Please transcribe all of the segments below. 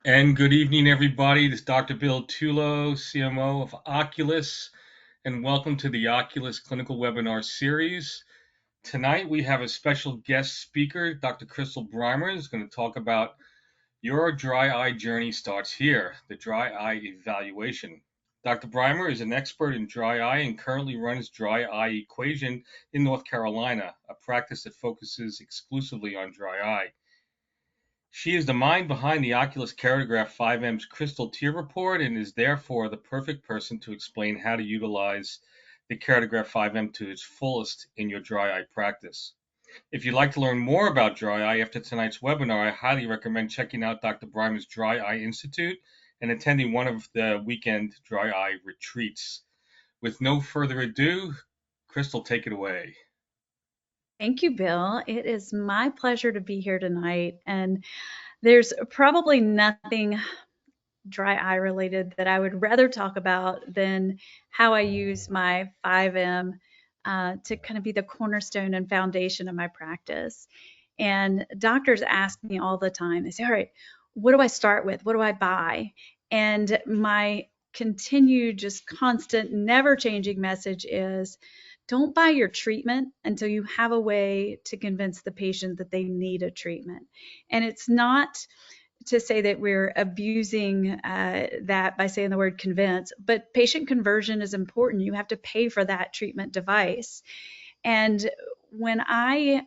And good evening, everybody. This is Dr. Bill Tulo, CMO of OCULUS, and welcome to the OCULUS Clinical Webinar Series. Tonight we have a special guest speaker, Dr. Crystal Brimer, is going to talk about Your Dry Eye Journey Starts Here, the Dry Eye Evaluation. Dr. Brimer is an expert in dry eye and currently runs Dry Eye Equation in North Carolina, a practice that focuses exclusively on dry eye. She is the mind behind the Oculus Keratograph 5M's Crystal Tear Report and is therefore the perfect person to explain how to utilize the Keratograph 5M to its fullest in your dry eye practice. If you'd like to learn more about dry eye after tonight's webinar, I highly recommend checking out Dr. Brimer's Dry Eye Institute and attending one of the weekend dry eye retreats. With no further ado, Crystal, take it away. Thank you, Bill. It is my pleasure to be here tonight. And there's probably nothing dry eye related that I would rather talk about than how I use my 5M to kind of be the cornerstone and foundation of my practice. And doctors ask me all the time, they say, all right, what do I start with? What do I buy? And my continued, just constant, never changing message is don't buy your treatment until you have a way to convince the patient that they need a treatment. And it's not to say that we're abusing that by saying the word convince, but patient conversion is important. You have to pay for that treatment device. And when I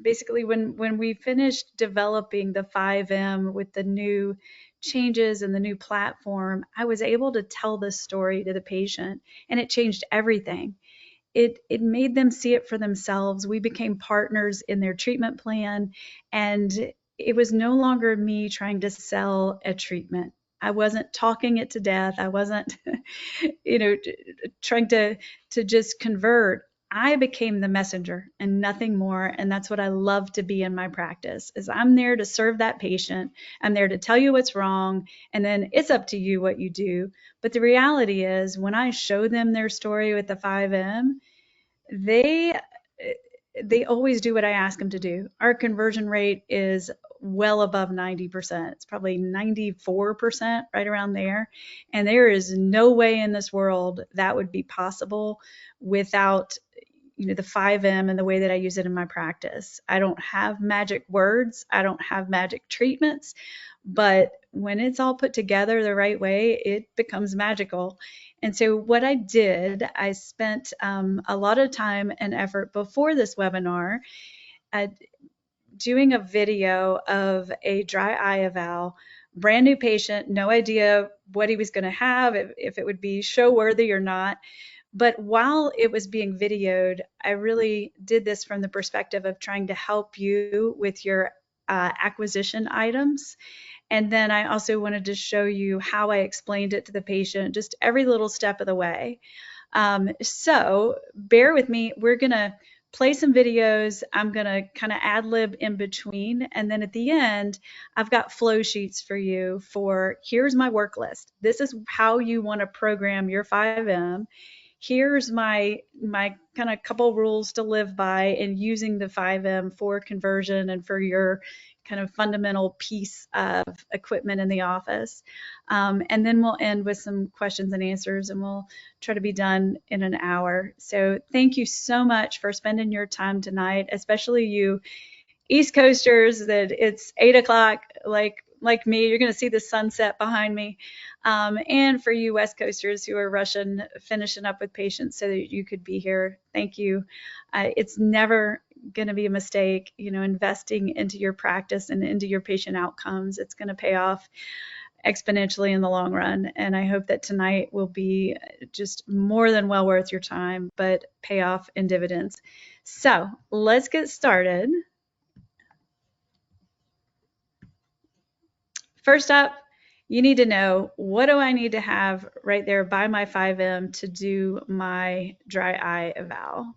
basically when we finished developing the 5M with the new changes and the new platform, I was able to tell this story to the patient, and it changed everything. It made them see it for themselves. We became partners in their treatment plan, and it was no longer me trying to sell a treatment. I wasn't talking it to death. I wasn't, trying to just convert. I became the messenger and nothing more. And that's what I love to be in my practice is I'm there to serve that patient. I'm there to tell you what's wrong. And then it's up to you what you do. But the reality is when I show them their story with the 5M, they they always do what I ask them to do. Our conversion rate is well above 90%. It's probably 94%, right around there. And there is no way in this world that would be possible without the 5M and the way that I use it in my practice. I don't have magic words, I don't have magic treatments, but when it's all put together the right way, it becomes magical. And so, what I did, I spent a lot of time and effort before this webinar uh, doing a video of a dry eye eval, brand new patient, no idea what he was going to have, if it would be show worthy or not. But while it was being videoed, I really did this from the perspective of trying to help you with your acquisition items. And then I also wanted to show you how I explained it to the patient, just every little step of the way. So bear with me. We're going to play some videos. I'm going to kind of ad lib in between. And then at the end, I've got flow sheets for you for here's my work list. This is how you want to program your 5M. Here's my kind of couple rules to live by in using the 5M for conversion and for your kind of fundamental piece of equipment in the office. And then we'll end with some questions and answers, and we'll try to be done in an hour. So thank you so much for spending your time tonight, especially you East Coasters, that it's 8 o'clock, like me, you're going to see the sunset behind me. And for you West Coasters who are finishing up with patients so that you could be here, thank you. It's never going to be a mistake, investing into your practice and into your patient outcomes. It's going to pay off exponentially in the long run. And I hope that tonight will be just more than well worth your time, but pay off in dividends. So let's get started. First up, you need to know, what do I need to have right there by my 5M to do my dry eye eval?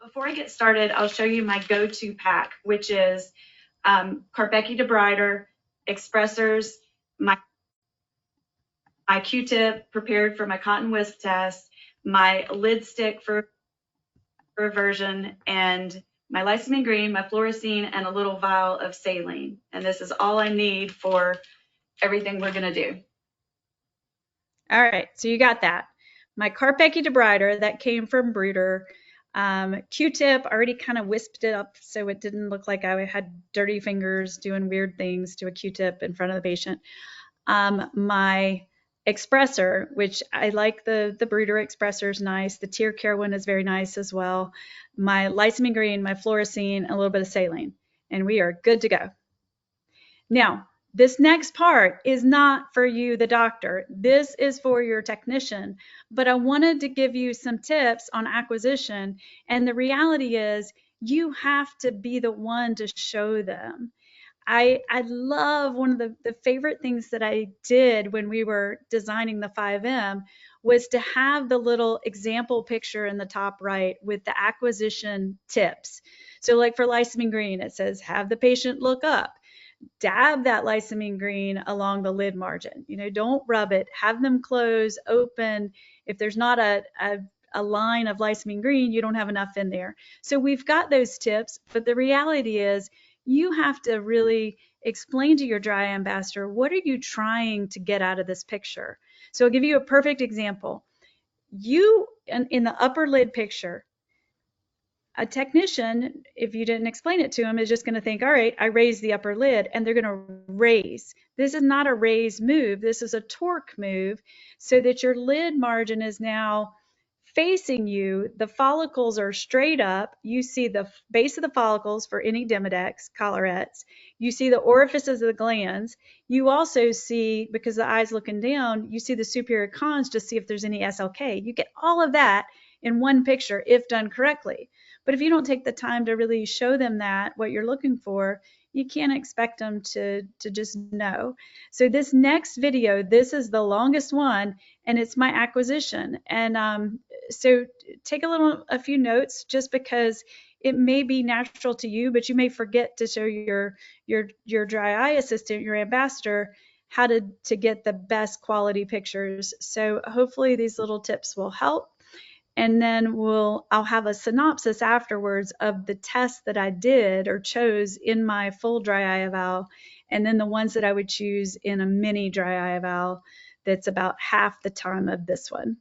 Before I get started, I'll show you my go-to pack, which is Carpecchi debrider, expressors, my Q-tip prepared for my cotton wisp test, my lid stick for reversion, and my lysine green, my fluorescein, and a little vial of saline. And this is all I need for everything we're going to do. All right, so you got that. My Carpecchi debrider that came from Brooder. Q-tip, already kind of wisped it up so it didn't look like I had dirty fingers doing weird things to a Q-tip in front of the patient. My expressor, which I like the Brooder expressor is nice. The Tear Care one is very nice as well. My lysine green, my fluorescein, a little bit of saline, and we are good to go. Now, this next part is not for you, the doctor. This is for your technician, but I wanted to give you some tips on acquisition. And the reality is you have to be the one to show them. I love one of the favorite things that I did when we were designing the 5M was to have the little example picture in the top right with the acquisition tips. So like for lysine green, it says, have the patient look up. Dab that lysine green along the lid margin. Don't rub it. Have them close, open. If there's not a line of lysine green, you don't have enough in there. So we've got those tips, but the reality is you have to really explain to your dry eye ambassador, what are you trying to get out of this picture? So I'll give you a perfect example. You, in the upper lid picture, a technician, if you didn't explain it to him, is just going to think, all right, I raised the upper lid, and they're going to raise. This is not a raise move. This is a torque move so that your lid margin is now facing you. The follicles are straight up. You see the base of the follicles for any Demodex, collarettes. You see the orifices of the glands. You also see, because the eye's looking down, you see the superior cons to see if there's any SLK. You get all of that in one picture if done correctly. But if you don't take the time to really show them that, what you're looking for, you can't expect them to just know. So this next video, this is the longest one, and it's my acquisition. And so take a few notes, just because it may be natural to you, but you may forget to show your dry eye assistant, your ambassador, how to get the best quality pictures. So hopefully these little tips will help. And then I'll have a synopsis afterwards of the tests that I did or chose in my full dry eye eval, and then the ones that I would choose in a mini dry eye eval that's about half the time of this one.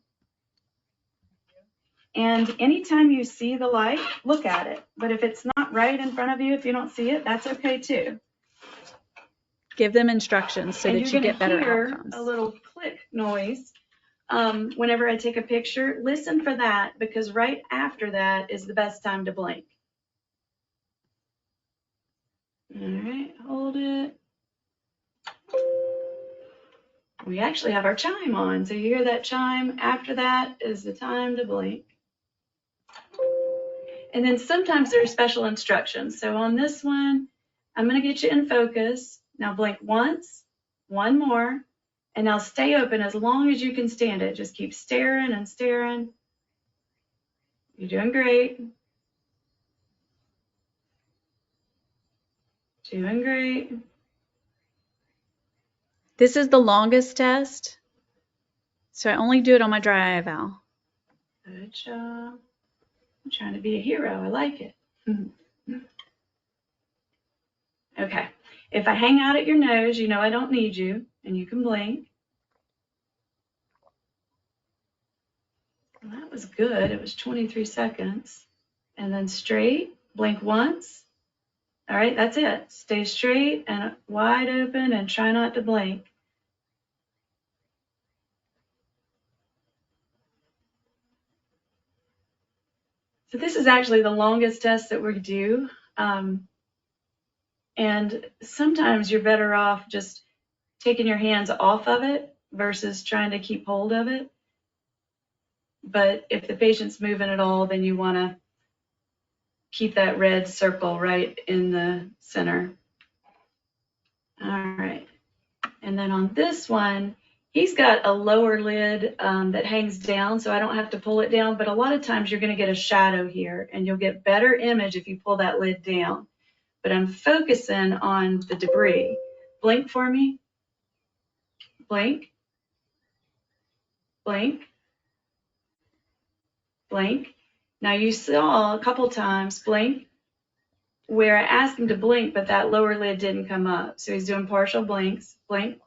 And anytime you see the light, look at it. But if it's not right in front of you, if you don't see it, that's okay too. Give them instructions so that you get better outcomes. A little click noise. Whenever I take a picture, listen for that, because right after that is the best time to blink. All right, hold it. We actually have our chime on, so you hear that chime. After that is the time to blink. And then sometimes there are special instructions. So on this one, I'm going to get you in focus. Now blink once, one more. And now stay open as long as you can stand it. Just keep staring and staring. You're doing great. Doing great. This is the longest test, so I only do it on my dry eye eval. Good job. I'm trying to be a hero. I like it. Okay. If I hang out at your nose, you know I don't need you, and you can blink. Well, that was good. It was 23 seconds. And then straight, blink once. All right, that's it. Stay straight and wide open and try not to blink. So this is actually the longest test that we do. And sometimes you're better off just taking your hands off of it versus trying to keep hold of it. But if the patient's moving at all, then you want to keep that red circle right in the center. All right. And then on this one, he's got a lower lid that hangs down, so I don't have to pull it down. But a lot of times you're going to get a shadow here, and you'll get better image if you pull that lid down. But I'm focusing on the debris. Blink for me. Blink. Blink. Blink. Now you saw a couple times, blink, where I asked him to blink, but that lower lid didn't come up. So he's doing partial blinks. Blink.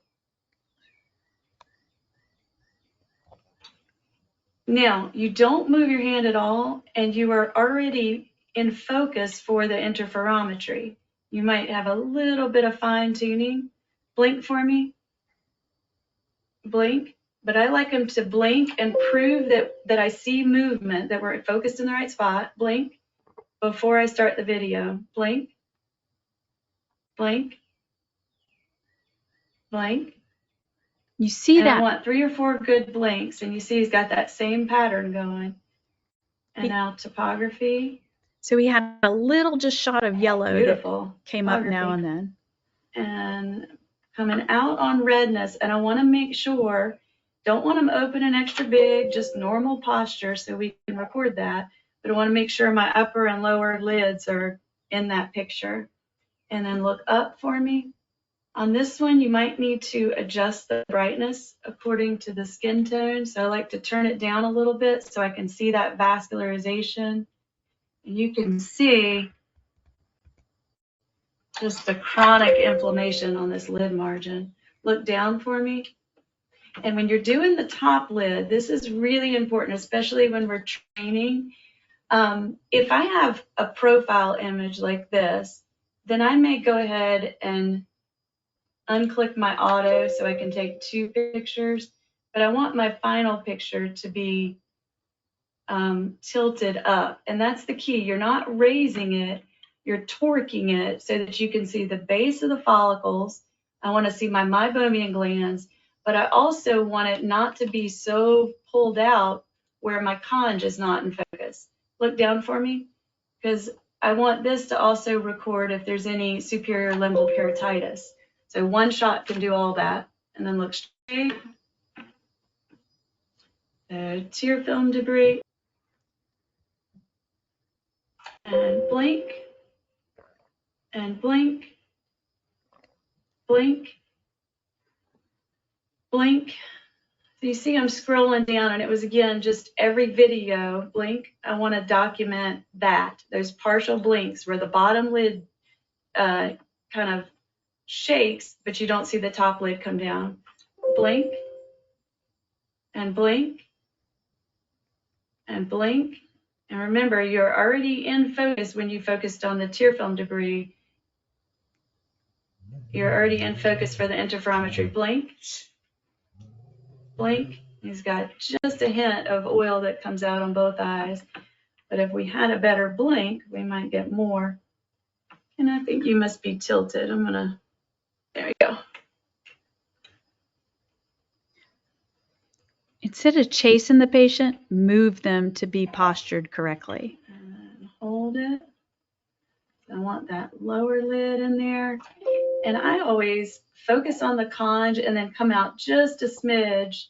Now, you don't move your hand at all, and you are already in focus for the interferometry. You might have a little bit of fine tuning. Blink for me. Blink. But I like him to blink and prove that I see movement, that we're focused in the right spot. Blink before I start the video. Blink. Blink. Blink. You see and that? I want 3 or 4 good blinks, and you see he's got that same pattern going. And now topography. So we had a little just shot of yellow Beautiful. that came up now and then. And coming out on redness, and I want to make sure, don't want them open and extra big, just normal posture so we can record that. But I want to make sure my upper and lower lids are in that picture. And then look up for me. On this one, you might need to adjust the brightness according to the skin tone. So I like to turn it down a little bit so I can see that vascularization. And you can see just the chronic inflammation on this lid margin. Look down for me. And when you're doing the top lid, this is really important, especially when we're training. If I have a profile image like this, then I may go ahead and unclick my auto so I can take 2 pictures, but I want my final picture to be tilted up. And that's the key. You're not raising it, you're torquing it so that you can see the base of the follicles. I want to see my meibomian glands, but I also want it not to be so pulled out where my conj is not in focus. Look down for me, because I want this to also record if there's any superior limbal keratitis. So one shot can do all that. And then look straight. Tear film debris. And blink. And blink. Blink. Blink. So you see I'm scrolling down, and it was, again, just every video. Blink. I want to document that. Those partial blinks where the bottom lid kind of shakes, but you don't see the top lid come down. Blink. And blink. And blink. And remember, you're already in focus when you focused on the tear film debris. You're already in focus for the interferometry. Blink. Blink. He's got just a hint of oil that comes out on both eyes. But if we had a better blink, we might get more. And I think you must be tilted. There we go. Instead of chasing the patient, move them to be postured correctly. And hold it. I want that lower lid in there. And I always focus on the conj and then come out just a smidge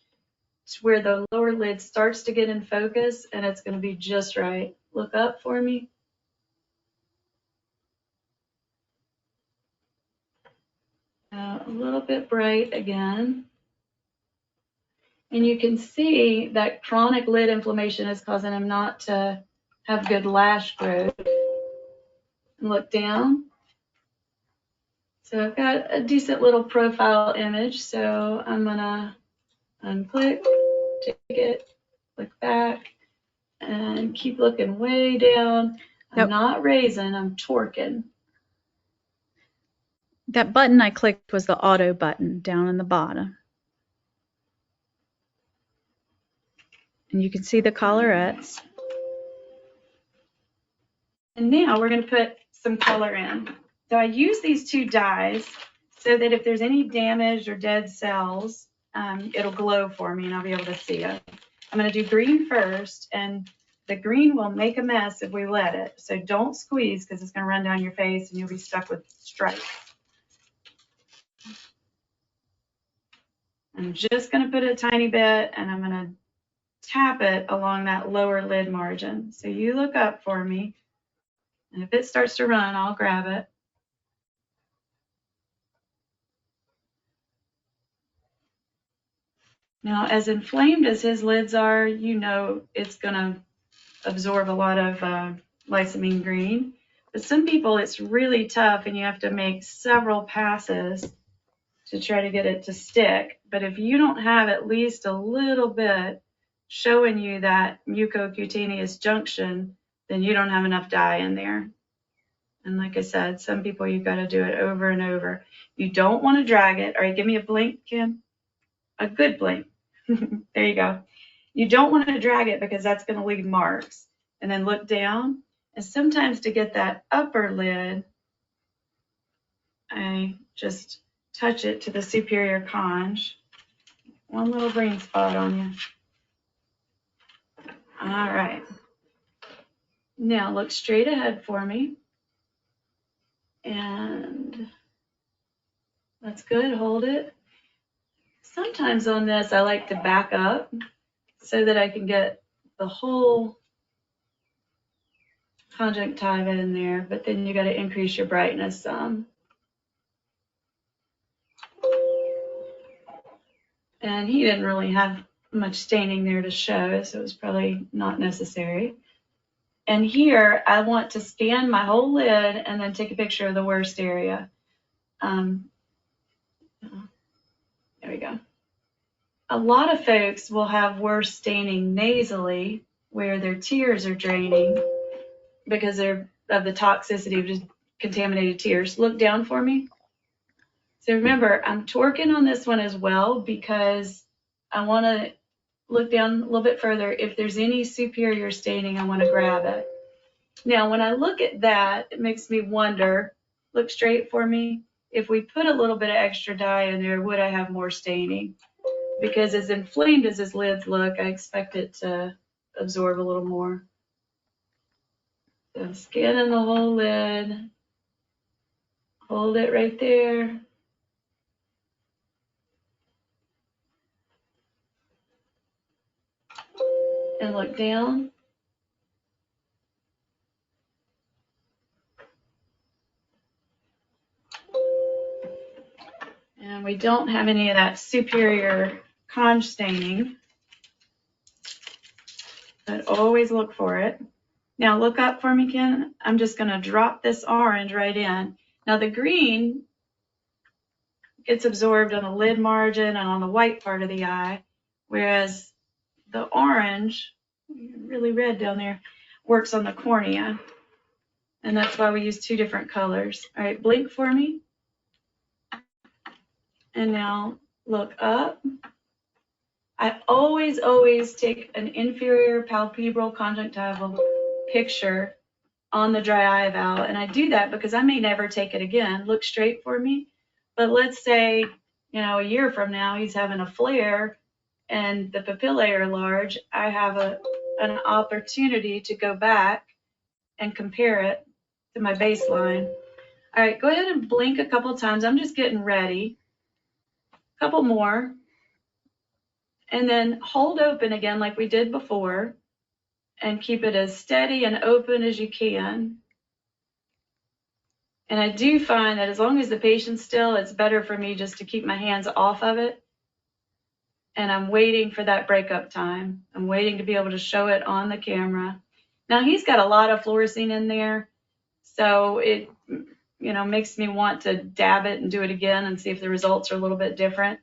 to where the lower lid starts to get in focus, and it's going to be just right. Look up for me. A little bit bright again. And you can see that chronic lid inflammation is causing him not to have good lash growth. And look down. So I've got a decent little profile image. So I'm going to unclick, take it, look back, and keep looking way down. I'm not raising, I'm torquing. That button I clicked was the auto button down in the bottom. And you can see the collarettes. And now we're going to put some color in. So I use these 2 dyes so that if there's any damaged or dead cells, it'll glow for me and I'll be able to see it. I'm going to do green first, and the green will make a mess if we let it. So don't squeeze, because it's going to run down your face and you'll be stuck with stripes. I'm just going to put a tiny bit, and I'm going to tap it along that lower lid margin. So you look up for me, and if it starts to run, I'll grab it. Now, as inflamed as his lids are, you know it's going to absorb a lot of lysamine green. But some people, it's really tough and you have to make several passes to try to get it to stick. But if you don't have at least a little bit showing you that mucocutaneous junction, then you don't have enough dye in there. And like I said, some people you've got to do it over and over. You don't want to drag it. All right, give me a blink, Kim. A good blink. There you go. You don't want to drag it because that's going to leave marks. And then look down. And sometimes to get that upper lid, I just touch it to the superior conge. One little green spot on you. All right. Now look straight ahead for me. And that's good. Hold it. Sometimes on this, I like to back up so that I can get the whole conjunctiva in there, but then you got to increase your brightness some. And he didn't really have much staining there to show, so it was probably not necessary. And here, I want to scan my whole lid and then take a picture of the worst area. There we go. A lot of folks will have worse staining nasally, where their tears are draining because of the toxicity of just contaminated tears. Look down for me. So remember, I'm torquing on this one as well because I want to look down a little bit further. If there's any superior staining, I want to grab it. Now, when I look at that, it makes me wonder, look straight for me, if we put a little bit of extra dye in there, would I have more staining? Because as inflamed as his lids look, I expect it to absorb a little more. So scanning the whole lid, hold it right there. And look down. And we don't have any of that superior conge staining, but always look for it. Now look up for me, Ken. I'm just going to drop this orange right in. Now the green gets absorbed on the lid margin and on the white part of the eye, whereas the orange, really red down there, works on the cornea. And that's why we use two different colors. All right, blink for me. And now look up. I always take an inferior palpebral conjunctival picture on the dry eye eval. And I do that because I may never take it again. Look straight for me. But let's say, a year from now, he's having a flare and the papillae are large. I have an opportunity to go back and compare it to my baseline. All right, go ahead and blink a couple times. I'm just getting ready. A couple more. And then hold open again like we did before and keep it as steady and open as you can. And I do find that as long as the patient's still, it's better for me just to keep my hands off of it. And I'm waiting for that breakup time. I'm waiting to be able to show it on the camera. Now he's got a lot of fluorescein in there, so it makes me want to dab it and do it again and see if the results are a little bit different.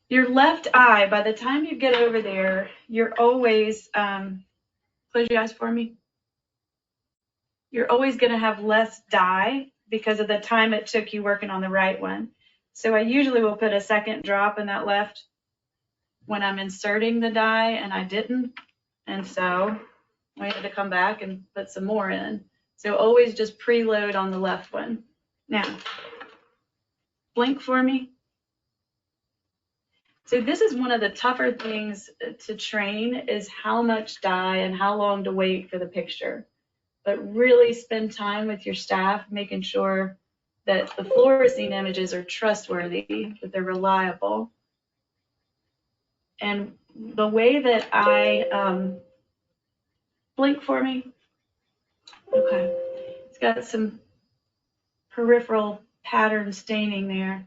Your left eye, by the time you get over there, you're always, close your eyes for me. You're always going to have less dye because of the time it took you working on the right one. So I usually will put a second drop in that left when I'm inserting the dye, and I didn't. And so I had to come back and put some more in. So always just preload on the left one. Now, blink for me. So this is one of the tougher things to train, is how much dye and how long to wait for the picture. But really spend time with your staff making sure that the fluorescein images are trustworthy, that they're reliable. And the way that I blink for me. Okay, it's got some peripheral pattern staining there.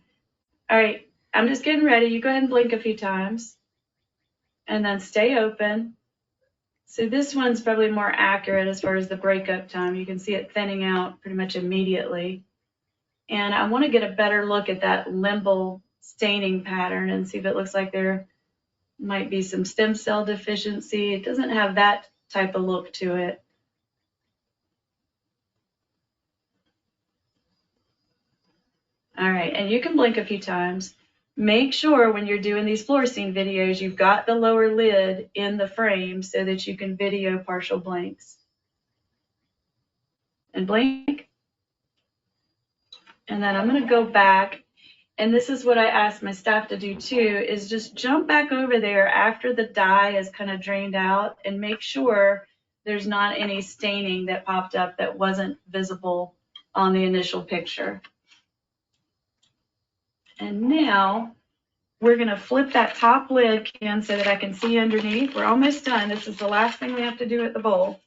All right, I'm just getting ready. You go ahead and blink a few times and then stay open. So this one's probably more accurate as far as the breakup time. You can see it thinning out pretty much immediately. And I want to get a better look at that limbal staining pattern and see if it looks like there might be some stem cell deficiency. It doesn't have that type of look to it. All right, and you can blink a few times. Make sure when you're doing these fluorescein videos, you've got the lower lid in the frame so that you can video partial blinks. And blink. And then I'm going to go back, and this is what I asked my staff to do too, is just jump back over there after the dye is kind of drained out and make sure there's not any staining that popped up that wasn't visible on the initial picture. And now we're going to flip that top lid, Ken, so that I can see underneath. We're almost done. This is the last thing we have to do at the bowl.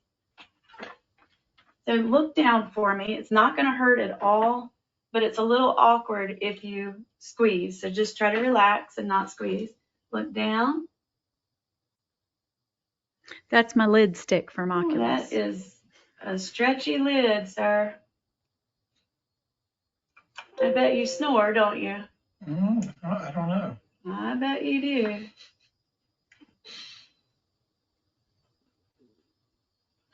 So look down for me. It's not going to hurt at all, but it's a little awkward if you squeeze. So just try to relax and not squeeze. Look down. That's my lid stick from Oculus. That is a stretchy lid, sir. I bet you snore, don't you? I don't know. I bet you do.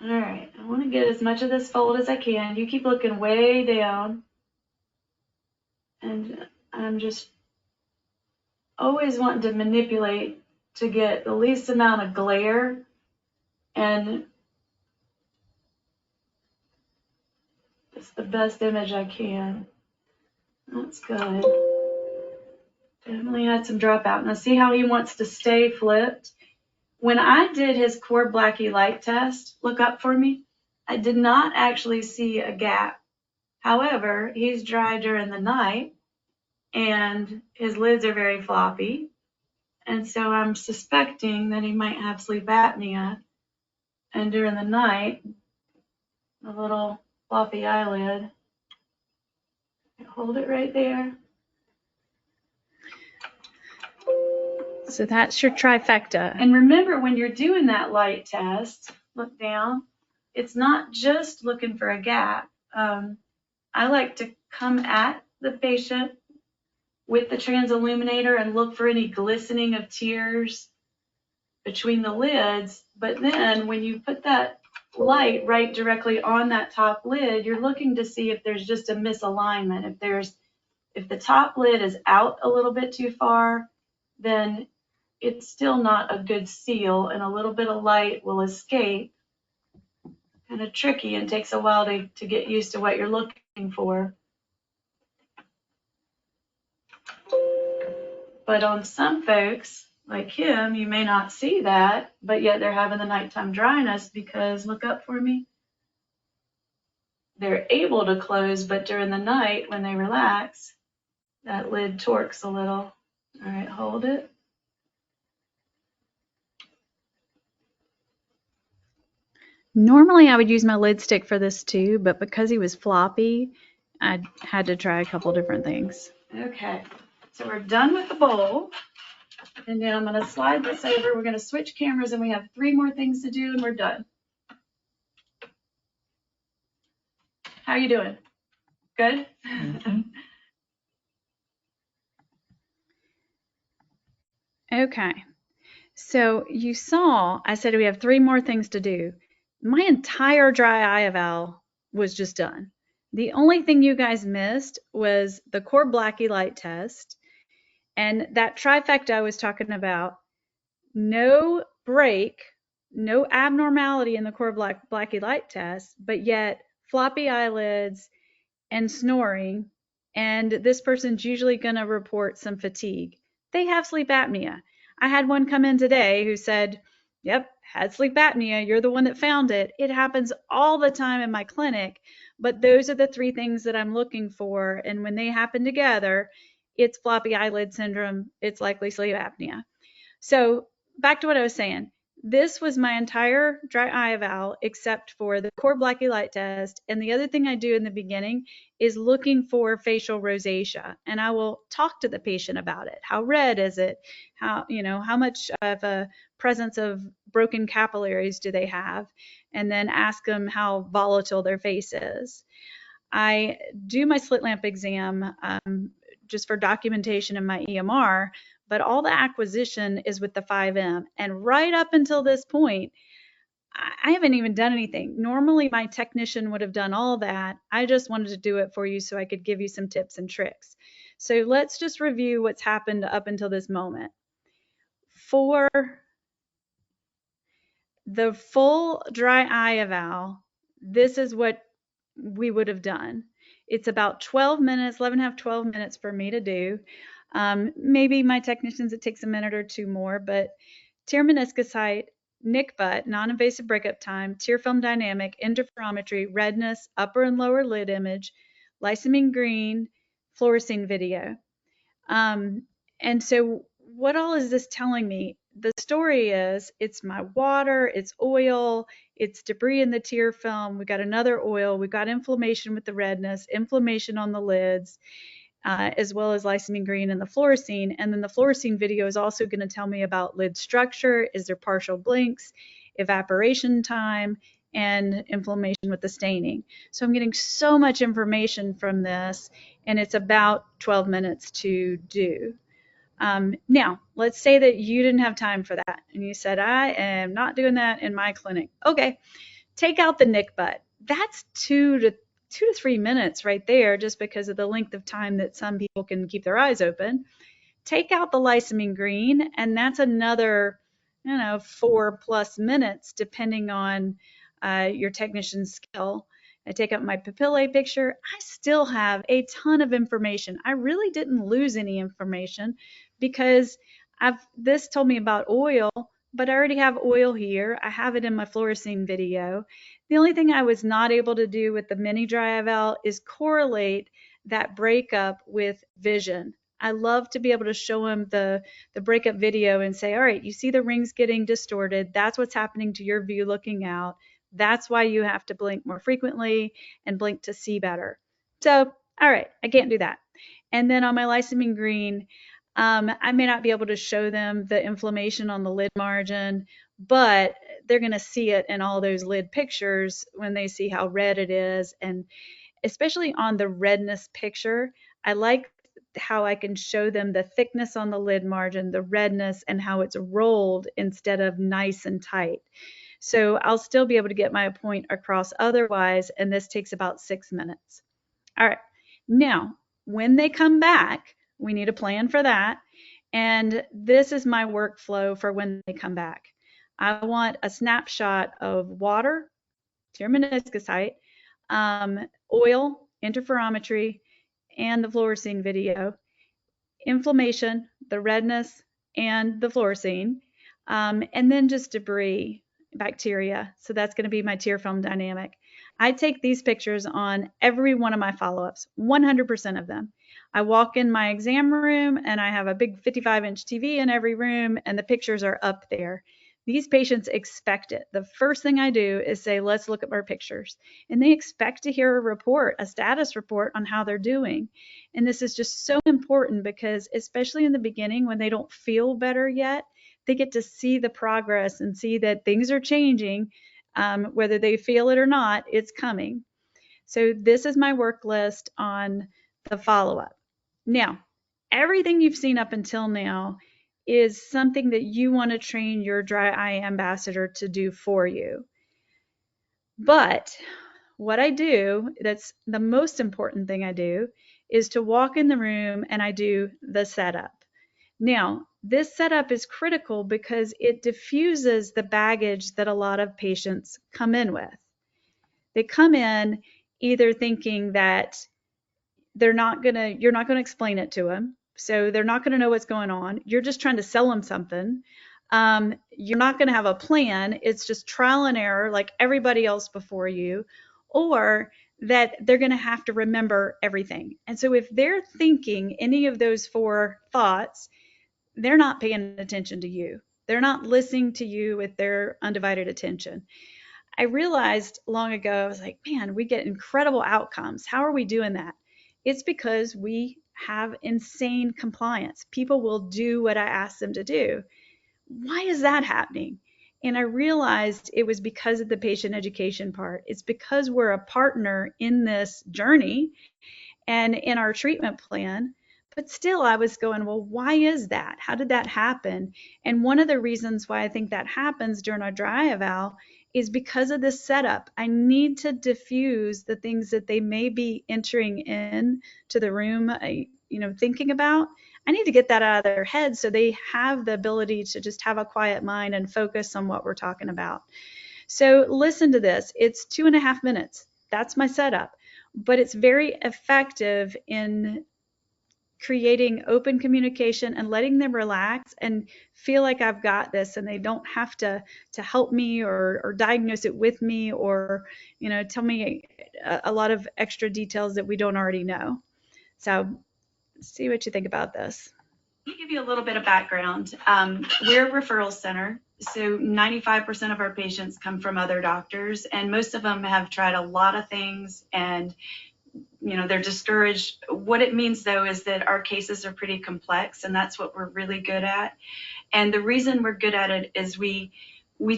All right, I want to get as much of this fold as I can. You keep looking way down. And I'm just always wanting to manipulate to get the least amount of glare and it's the best image I can. That's good. Definitely had some dropout. Now see how he wants to stay flipped? When I did his core Blackie light test, look up for me, I did not actually see a gap. However, he's dry during the night and his lids are very floppy. And so I'm suspecting that he might have sleep apnea. And during the night, a little floppy eyelid. Hold it right there. So that's your trifecta. And remember, when you're doing that light test, look down. It's not just looking for a gap. I like to come at the patient with the transilluminator and look for any glistening of tears between the lids. But then when you put that light right directly on that top lid, you're looking to see if there's just a misalignment. If the top lid is out a little bit too far, then it's still not a good seal, and a little bit of light will escape. Kind of tricky and takes a while to get used to what you're looking for. But on some folks, like him, you may not see that, but yet they're having the nighttime dryness because, look up for me, they're able to close, but during the night when they relax, that lid torques a little. All right, hold it. Normally I would use my lid stick for this too, but because he was floppy, I had to try a couple different things. Okay, so we're done with the bowl. And then I'm going to slide this over. We're going to switch cameras and we have 3 more things to do and we're done. How you doing? Good? Mm-hmm. Okay. So you saw, I said we have 3 more things to do. My entire dry eye eval was just done. The only thing you guys missed was the core Blackie light test and that trifecta I was talking about. No break, no abnormality in the core Blackie light test, but yet floppy eyelids and snoring. And this person's usually going to report some fatigue. They have sleep apnea. I had one come in today who said, yep, had sleep apnea. You're the one that found it. It happens all the time in my clinic, but those are the 3 things that I'm looking for. And when they happen together, it's floppy eyelid syndrome. It's likely sleep apnea. So back to what I was saying. This was my entire dry eye eval except for the core Blackie light test. And the other thing I do in the beginning is looking for facial rosacea. And I will talk to the patient about it. How red is it? How much of a presence of broken capillaries do they have, and then ask them how volatile their face is. I do my slit lamp exam just for documentation in my EMR, but all the acquisition is with the 5M. And right up until this point, I haven't even done anything. Normally, my technician would have done all that. I just wanted to do it for you so I could give you some tips and tricks. So let's just review what's happened up until this moment. For the full dry eye eval, this is what we would have done. It's about 12 minutes, 11 and a half, 12 minutes for me to do. Maybe my technicians, it takes a minute or two more, but tear meniscus height, nick butt, non-invasive breakup time, tear film dynamic, interferometry, redness, upper and lower lid image, lysine green, fluorescein video. And so what all is this telling me? The story is it's my water, it's oil, it's debris in the tear film. We got another oil. We got inflammation with the redness, inflammation on the lids, as well as lysine green and the fluorescein. And then the fluorescein video is also going to tell me about lid structure. Is there partial blinks, evaporation time, and inflammation with the staining. So I'm getting so much information from this, and it's about 12 minutes to do. Now, let's say that you didn't have time for that, and you said, I am not doing that in my clinic. Okay, take out the nick butt. That's 2 to 3 minutes right there, just because of the length of time that some people can keep their eyes open. Take out the lysine green, and that's another, 4+ minutes, depending on your technician's skill. I take out my papillae picture. I still have a ton of information. I really didn't lose any information because this told me about oil, but I already have oil here. I have it in my fluorescein video. The only thing I was not able to do with the mini dry eval is correlate that breakup with vision. I love to be able to show them the breakup video and say, all right, you see the rings getting distorted. That's what's happening to your view looking out. That's why you have to blink more frequently and blink to see better. So, all right, I can't do that. And then on my lysine green, I may not be able to show them the inflammation on the lid margin, but they're going to see it in all those lid pictures when they see how red it is. And especially on the redness picture, I like how I can show them the thickness on the lid margin, the redness, and how it's rolled instead of nice and tight. So I'll still be able to get my point across otherwise, and this takes about 6 minutes. All right, now when they come back, we need a plan for that, and this is my workflow for when they come back. I want a snapshot of water, tear meniscus height, oil, interferometry, and the fluorescein video, inflammation, the redness, and the fluorescein, and then just debris, bacteria. So that's going to be my tear film dynamic. I take these pictures on every one of my follow-ups, 100% of them. I walk in my exam room and I have a big 55-inch TV in every room, and the pictures are up there. These patients expect it. The first thing I do is say, let's look at our pictures. And they expect to hear a report, a status report on how they're doing. And this is just so important because, especially in the beginning when they don't feel better yet, they get to see the progress and see that things are changing. Whether they feel it or not, it's coming. So this is my work list on the follow-up. Now, everything you've seen up until now is something that you want to train your dry eye ambassador to do for you. But what I do, that's the most important thing I do, is to walk in the room and I do the setup. Now, this setup is critical because it diffuses the baggage that a lot of patients come in with. They come in either thinking that you're not going to explain it to them. So they're not going to know what's going on. You're just trying to sell them something. You're not going to have a plan. It's just trial and error like everybody else before you, or that they're going to have to remember everything. And so if they're thinking any of those 4 thoughts, they're not paying attention to you. They're not listening to you with their undivided attention. I realized long ago, I was like, man, we get incredible outcomes. How are we doing that? It's because we have insane compliance. People will do what I ask them to do. why is that happening? And I realized it was because of the patient education part. It's because we're a partner in this journey and in our treatment plan. But still, I was going, well, why is that? How did that happen? And one of the reasons why I think that happens during a dry eval is because of this setup. I need to diffuse the things that they may be entering in to the room, thinking about. I need to get that out of their head so they have the ability to just have a quiet mind and focus on what we're talking about. So listen to this. It's 2.5 minutes. That's my setup. But it's very effective in creating open communication and letting them relax and feel like I've got this, and they don't have to help me or diagnose it with me or tell me a lot of extra details that we don't already know. So see what you think about this. Let me give you a little bit of background. We're a referral center, so 95% of our patients come from other doctors, and most of them have tried a lot of things and they're discouraged. What it means, though, is that our cases are pretty complex, and that's what we're really good at. And the reason we're good at it is we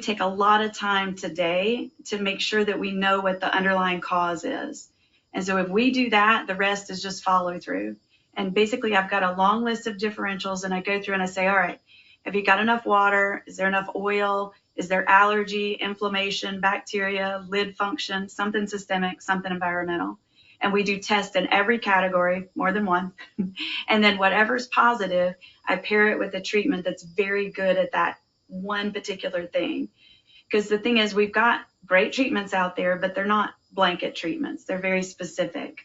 take a lot of time today to make sure that we know what the underlying cause is. And so if we do that, the rest is just follow through. And basically, I've got a long list of differentials, and I go through and I say, all right, have you got enough water? Is there enough oil? Is there allergy, inflammation, bacteria, lid function, something systemic, something environmental? And we do tests in every category, more than one. And then whatever's positive, I pair it with a treatment that's very good at that one particular thing. Because the thing is, we've got great treatments out there, but they're not blanket treatments. They're very specific.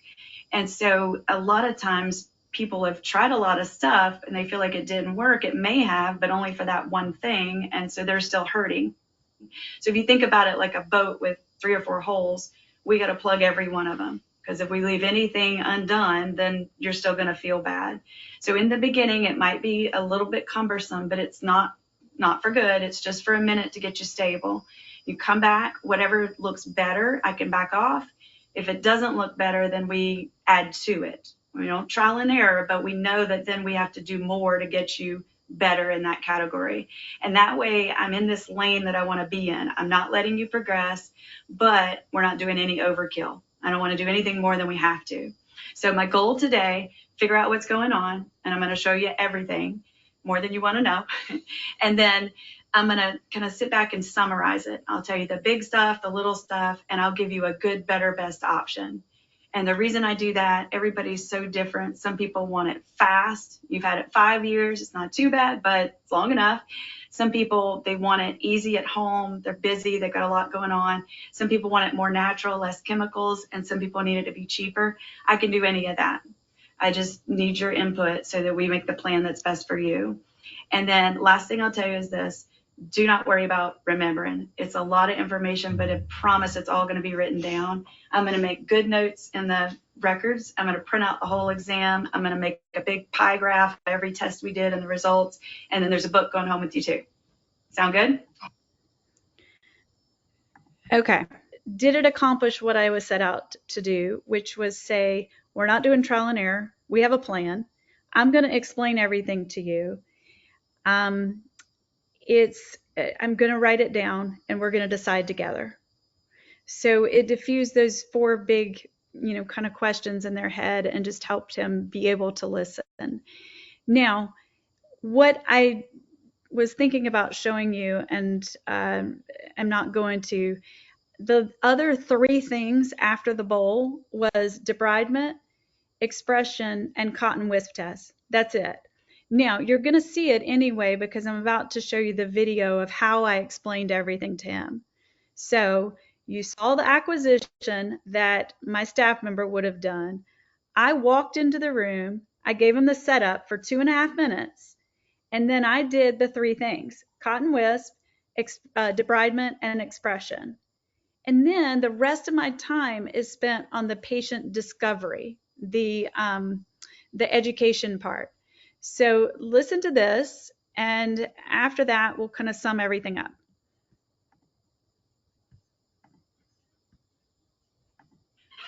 And so a lot of times people have tried a lot of stuff and they feel like it didn't work. It may have, but only for that one thing. And so they're still hurting. So if you think about it like a boat with 3 or 4 holes, we got to plug every one of them. Because if we leave anything undone, then you're still going to feel bad. So in the beginning, it might be a little bit cumbersome, but it's not for good. It's just for a minute to get you stable. You come back, whatever looks better, I can back off. If it doesn't look better, then we add to it. We don't trial and error, but we know that then we have to do more to get you better in that category. And that way I'm in this lane that I want to be in. I'm not letting you progress, but we're not doing any overkill. I don't want to do anything more than we have to. So my goal today, figure out what's going on, and I'm going to show you everything, more than you want to know. And then I'm going to kind of sit back and summarize it. I'll tell you the big stuff, the little stuff, and I'll give you a good, better, best option. And the reason I do that, everybody's so different. Some people want it fast. You've had it 5 years. It's not too bad, but it's long enough. Some people, they want it easy at home. They're busy. They've got a lot going on. Some people want it more natural, less chemicals, and some people need it to be cheaper. I can do any of that. I just need your input so that we make the plan that's best for you. And then last thing I'll tell you is this. Do not worry about remembering. It's a lot of information, but I promise it's all going to be written down. I'm going to make good notes in the records. I'm going to print out the whole exam. I'm going to make a big pie graph of every test we did and the results. And then there's a book going home with you too. Sound good? Okay. Did it accomplish what I was set out to do, which was say, we're not doing trial and error. We have a plan. I'm going to explain everything to you. I'm going to write it down and we're going to decide together. So it diffused those 4 big, kind of questions in their head and just helped him be able to listen. Now, what I was thinking about showing you, and I'm not going to, the other 3 things after the bowl was debridement, expression, and cotton wisp test. That's it. Now, you're going to see it anyway because I'm about to show you the video of how I explained everything to him. So you saw the acquisition that my staff member would have done. I walked into the room. I gave him the setup for 2.5 minutes. And then I did the 3 things, cotton wisp, debridement, and expression. And then the rest of my time is spent on the patient discovery, the education part. So listen to this, and after that, we'll kind of sum everything up.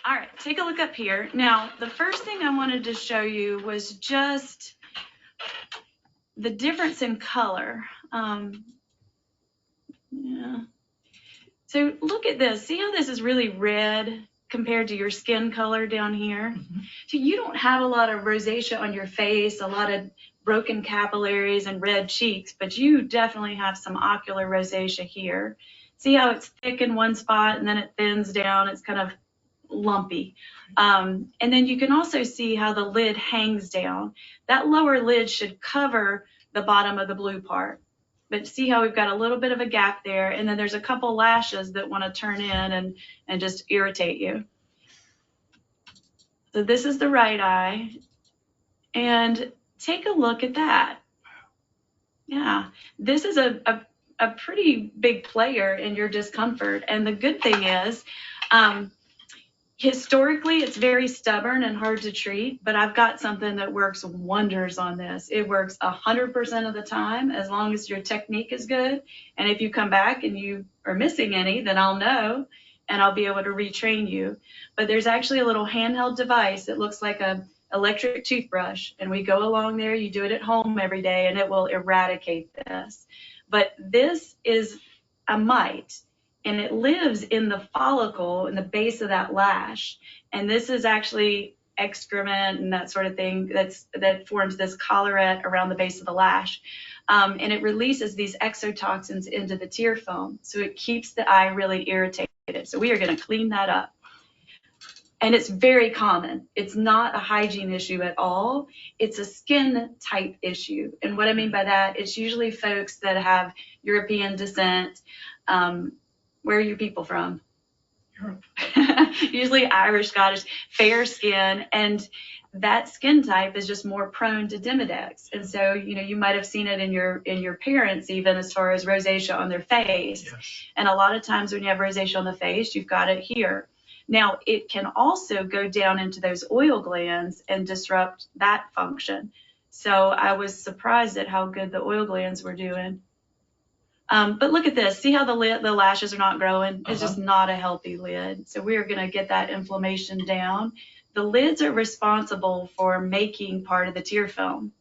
All right, take a look up here. Now, the first thing I wanted to show you was just the difference in color Yeah. So look at this. See how this is really red compared to your skin color down here? Mhm. So you don't have a lot of rosacea on your face, a lot of broken capillaries and red cheeks, but you definitely have some ocular rosacea here. See how it's thick in one spot and then it thins down. It's kind of lumpy. And then you can also see how the lid hangs down. That lower lid should cover the bottom of the blue part. But see how we've got a little bit of a gap there, and then there's a couple lashes that want to turn in and just irritate you. So this is the right eye, and take a look at that. Yeah, this is a pretty big player in your discomfort, and the good thing is, historically, it's very stubborn and hard to treat, but I've got something that works wonders on this. It works 100% of the time as long as your technique is good. And if you come back and you are missing any, then I'll know and I'll be able to retrain you. But there's actually a little handheld device that looks like a electric toothbrush, and we go along there. You do it at home every day, and it will eradicate this. But this is a mite, and it lives in the follicle in the base of that lash. And this is actually excrement and that sort of thing that forms this collarette around the base of the lash. And it releases these exotoxins into the tear film. So it keeps the eye really irritated. So we are going to clean that up. And it's very common. It's not a hygiene issue at all. It's a skin type issue. And what I mean by that, it's usually folks that have European descent. Where are you people from? Europe. Usually Irish, Scottish, fair skin, and that skin type is just more prone to Demodex. And so, you might have seen it in your parents, even as far as rosacea on their face. Yes. And a lot of times when you have rosacea on the face, you've got it here. Now, it can also go down into those oil glands and disrupt that function. So I was surprised at how good the oil glands were doing. But look at this. See how the lashes are not growing? It's just not a healthy lid. So we are going to get that inflammation down. The lids are responsible for making part of the tear film.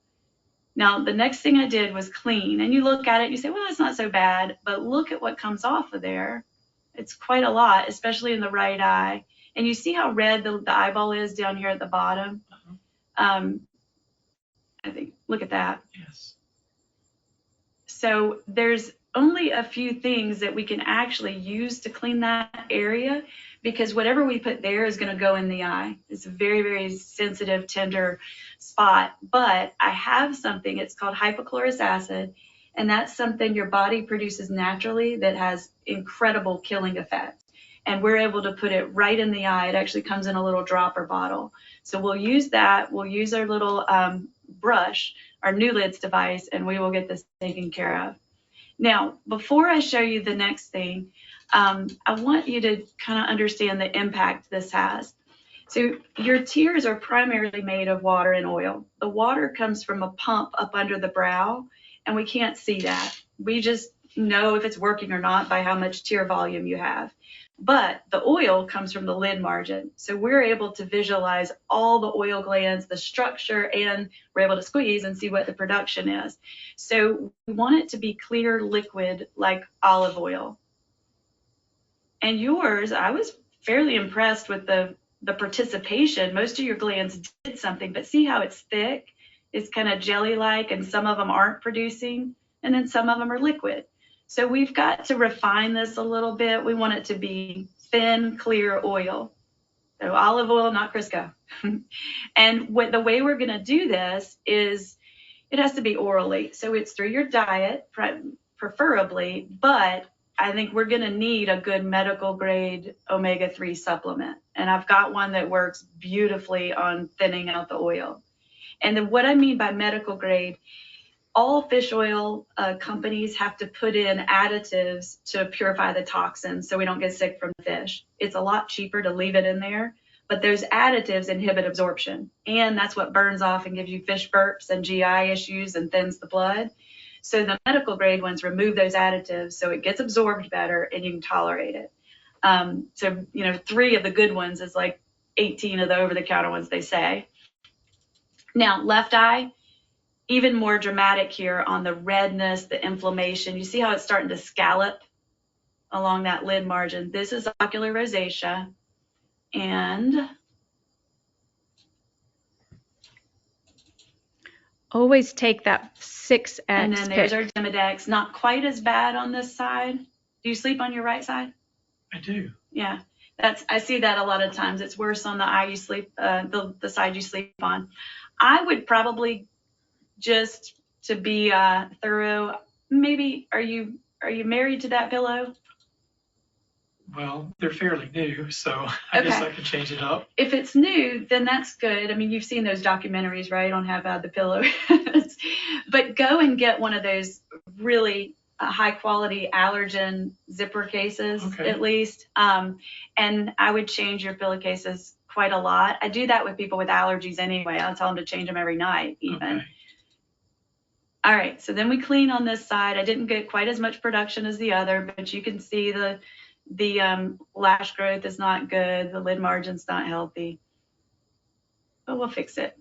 Now, the next thing I did was clean. And you look at it and you say, well, it's not so bad. But look at what comes off of there. It's quite a lot, especially in the right eye. And you see how red the eyeball is down here at the bottom? I think, look at that. Yes. So there's only a few things that we can actually use to clean that area, because whatever we put there is going to go in the eye. It's a very, very sensitive, tender spot. But I have something, it's called hypochlorous acid, and that's something your body produces naturally that has incredible killing effect. And we're able to put it right in the eye. It actually comes in a little dropper bottle. So we'll use that. We'll use our little brush, our new lids device, and we will get this taken care of. Now, before I show you the next thing, I want you to kind of understand the impact this has. So your tears are primarily made of water and oil. The water comes from a pump up under the brow, and we can't see that. We just know if it's working or not by how much tear volume you have. But the oil comes from the lid margin. So we're able to visualize all the oil glands, the structure, and we're able to squeeze and see what the production is. So we want it to be clear liquid like olive oil. And yours, I was fairly impressed with the participation. Most of your glands did something, but see how it's thick? It's kind of jelly-like, and some of them aren't producing, and then some of them are liquid. So we've got to refine this a little bit. We want it to be thin, clear oil. So olive oil, not Crisco. And the way we're going to do this is it has to be orally. So it's through your diet, preferably, but I think we're going to need a good medical grade omega-3 supplement. And I've got one that works beautifully on thinning out the oil. And then what I mean by medical grade, all fish oil companies have to put in additives to purify the toxins so we don't get sick from the fish. It's a lot cheaper to leave it in there, but those additives inhibit absorption, and that's what burns off and gives you fish burps and GI issues and thins the blood. So the medical grade ones remove those additives so it gets absorbed better and you can tolerate it. So 3 of the good ones is like 18 of the over-the-counter ones, they say. Now, left eye, even more dramatic here on the redness, the inflammation. You see how it's starting to scallop along that lid margin. This is ocular rosacea. And always take that 6x and then there's pic. our Demodex. Not quite as bad on this side. Do you sleep on your right side? I do. Yeah, I see that a lot of times. It's worse on the eye you sleep, the side you sleep on. I would probably, just to be thorough, maybe are you married to that pillow? Well, they're fairly new, so I guess Okay. I can change it up. If it's new, then that's good. I mean, you've seen those documentaries, right, on how bad the pillow is. But go and get one of those really high quality allergen zipper cases, Okay. at least. And I would change your pillowcases quite a lot. I do that with people with allergies anyway. I'll tell them to change them every night even. Okay. All right, so then we clean on this side. I didn't get quite as much production as the other, but you can see the lash growth is not good. The lid margin's not healthy, but we'll fix it.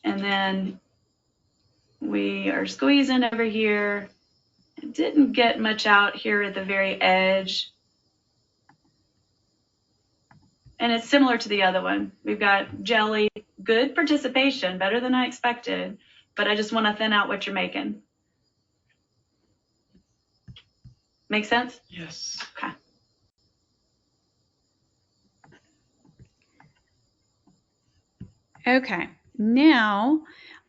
And then we are squeezing over here. It didn't get much out here at the very edge. And it's similar to the other one. We've got jelly, good participation, better than I expected, but I just want to thin out what you're making. Make sense? Yes. Okay. Okay, now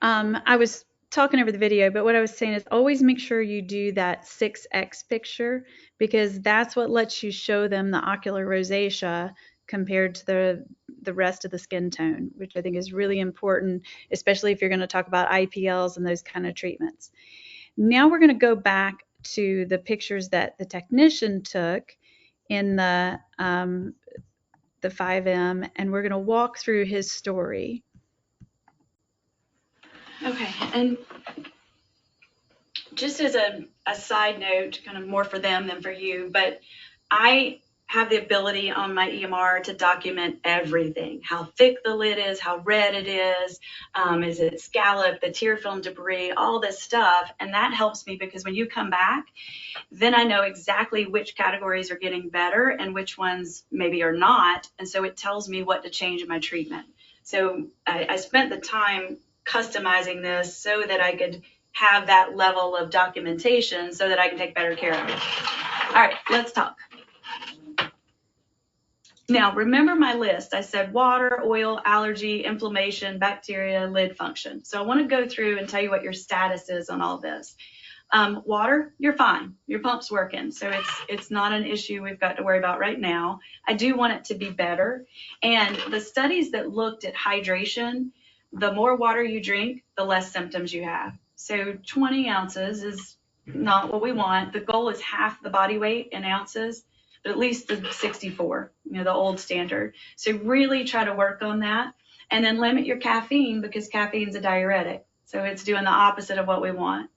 I was talking over the video, but what I was saying is always make sure you do that 6x picture, because that's what lets you show them the ocular rosacea compared to the rest of the skin tone, which I think is really important, especially if you're going to talk about IPLs and those kind of treatments. Now we're going to go back to the pictures that the technician took in the 5M, and we're going to walk through his story. Okay, and just as a side note, kind of more for them than for you, but I have the ability on my EMR to document everything, how thick the lid is, how red it is it scalloped, the tear film debris, all this stuff. And that helps me because when you come back, then I know exactly which categories are getting better and which ones maybe are not. And so it tells me what to change in my treatment. So I spent the time customizing this so that I could have that level of documentation so that I can take better care of it. All right, let's talk. Now, remember my list. I said water, oil, allergy, inflammation, bacteria, lid function. So I want to go through and tell you what your status is on all this. Water, you're fine. Your pump's working. So it's not an issue we've got to worry about right now. I do want it to be better. And the studies that looked at hydration, the more water you drink, the less symptoms you have. So 20 ounces is not what we want. The goal is half the body weight in ounces, but at least the 64, the old standard. So really try to work on that. And then limit your caffeine, because caffeine's a diuretic. So it's doing the opposite of what we want.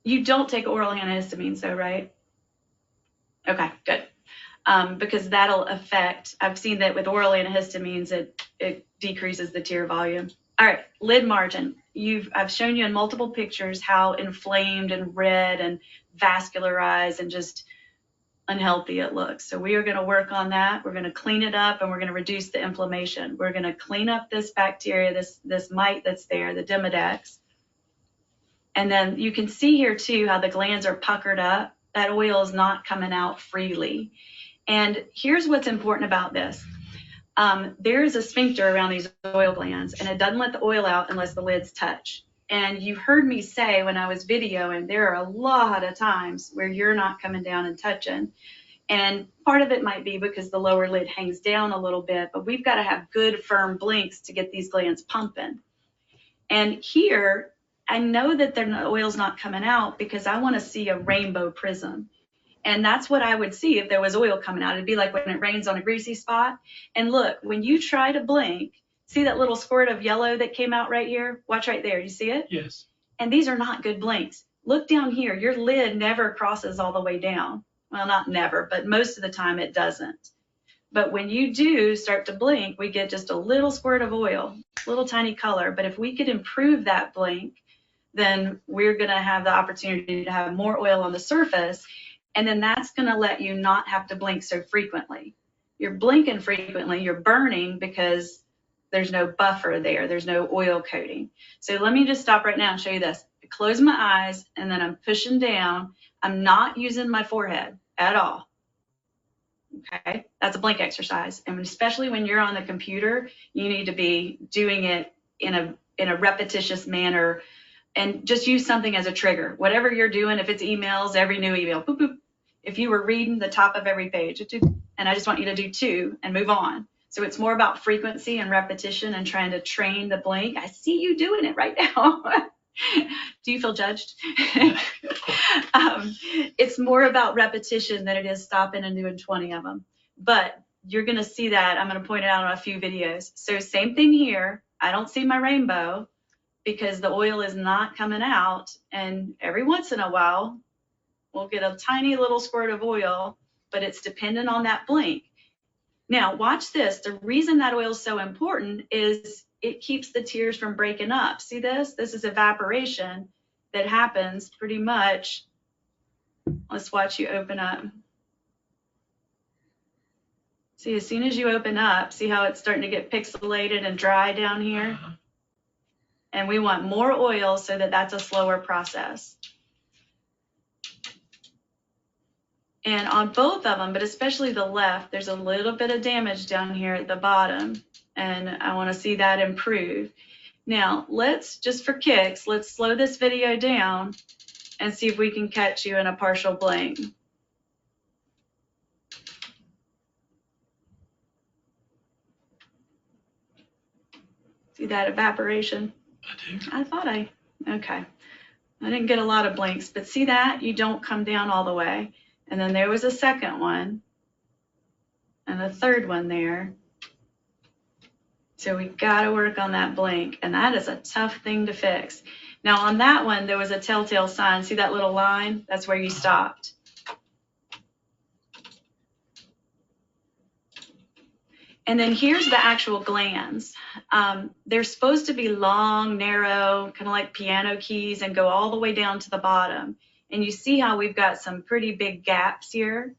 You don't take oral antihistamines though, right? Okay, good. Because that'll affect, I've seen that with oral antihistamines, it decreases the tear volume. All right, lid margin. I've shown you in multiple pictures how inflamed and red and vascularized and just unhealthy it looks. So we are going to work on that. We're going to clean it up and we're going to reduce the inflammation. We're going to clean up this bacteria, this mite that's there, the Demodex. And then you can see here too how the glands are puckered up. That oil is not coming out freely. And here's what's important about this. There is a sphincter around these oil glands, and it doesn't let the oil out unless the lids touch. And you heard me say when I was videoing, there are a lot of times where you're not coming down and touching. And part of it might be because the lower lid hangs down a little bit, but we've got to have good firm blinks to get these glands pumping. And here, I know that the oil's not coming out because I want to see a rainbow prism. And that's what I would see if there was oil coming out. It'd be like when it rains on a greasy spot. And look, when you try to blink, see that little squirt of yellow that came out right here? Watch right there. You see it? Yes. And these are not good blinks. Look down here. Your lid never crosses all the way down. Well, not never, but most of the time it doesn't. But when you do start to blink, we get just a little squirt of oil, little tiny color. But if we could improve that blink, then we're going to have the opportunity to have more oil on the surface. And then that's going to let you not have to blink so frequently. You're blinking frequently, you're burning because there's no buffer there. There's no oil coating. So let me just stop right now and show you this. I close my eyes and then I'm pushing down. I'm not using my forehead at all. Okay, that's a blink exercise. And especially when you're on the computer, you need to be doing it in a repetitious manner, and just use something as a trigger. Whatever you're doing, if it's emails, every new email, boop, boop. If you were reading the top of every page, and I just want you to do 2 and move on. So it's more about frequency and repetition and trying to train the blink. I see you doing it right now. Do you feel judged? It's more about repetition than it is stopping and doing 20 of them. But you're going to see that. I'm going to point it out on a few videos. So same thing here. I don't see my rainbow because the oil is not coming out. And every once in a while, we'll get a tiny little squirt of oil, but it's dependent on that blink. Now, watch this. The reason that oil is so important is it keeps the tears from breaking up. See this? This is evaporation that happens pretty much. Let's watch you open up. See, as soon as you open up, see how it's starting to get pixelated and dry down here? And we want more oil so that that's a slower process. And on both of them, but especially the left, there's a little bit of damage down here at the bottom. And I want to see that improve. Now, let's, just for kicks, let's slow this video down and see if we can catch you in a partial blink. See that evaporation? I do. I thought okay. I didn't get a lot of blinks, but see that? You don't come down all the way. And then there was a second one and a third one there. So we got to work on that blink, and that is a tough thing to fix. Now on that one, there was a telltale sign. See that little line? That's where you stopped. And then here's the actual glands. They're supposed to be long, narrow, kind of like piano keys, and go all the way down to the bottom. And you see how we've got some pretty big gaps here,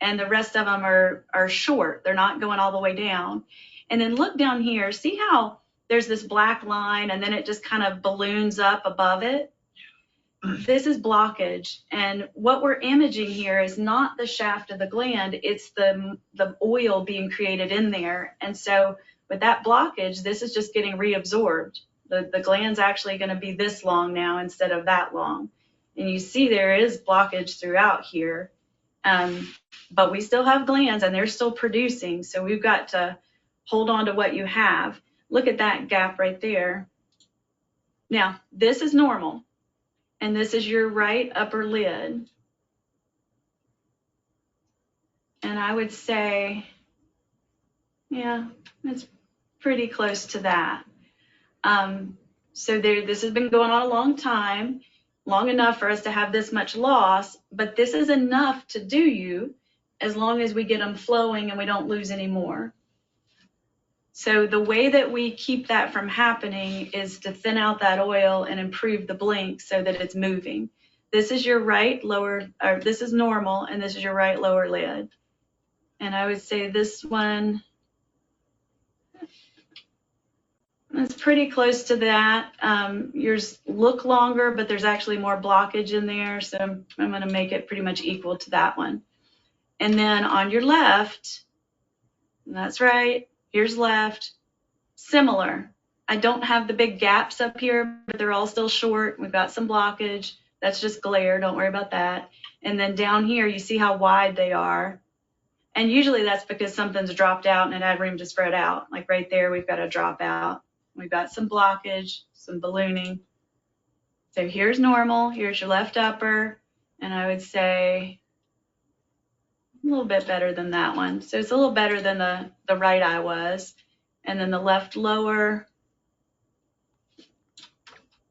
and the rest of them are short. They're not going all the way down. And then look down here, see how there's this black line and then it just kind of balloons up above it? This is blockage. And what we're imaging here is not the shaft of the gland, it's the oil being created in there. And so with that blockage, this is just getting reabsorbed. The gland's actually going to be this long now instead of that long. And you see there is blockage throughout here. But we still have glands and they're still producing. So we've got to hold on to what you have. Look at that gap right there. Now, this is normal. And this is your right upper lid. And I would say, yeah, it's pretty close to that. So this has been going on a long time, long enough for us to have this much loss, but this is enough to do you as long as we get them flowing and we don't lose any more. So the way that we keep that from happening is to thin out that oil and improve the blink so that it's moving. This is your right lower, or this is normal, and this is your right lower lid. And I would say this one is pretty close to that. Yours look longer, but there's actually more blockage in there. So I'm going to make it pretty much equal to that one. And then on your left, that's right. Here's left, similar. I don't have the big gaps up here, but they're all still short. We've got some blockage. That's just glare, don't worry about that. And then down here, you see how wide they are. And usually that's because something's dropped out and it had room to spread out. Like right there, we've got a drop out. We've got some blockage, some ballooning. So here's normal, here's your left upper, and I would say a little bit better than that one. So it's a little better than the right eye was. And then the left lower,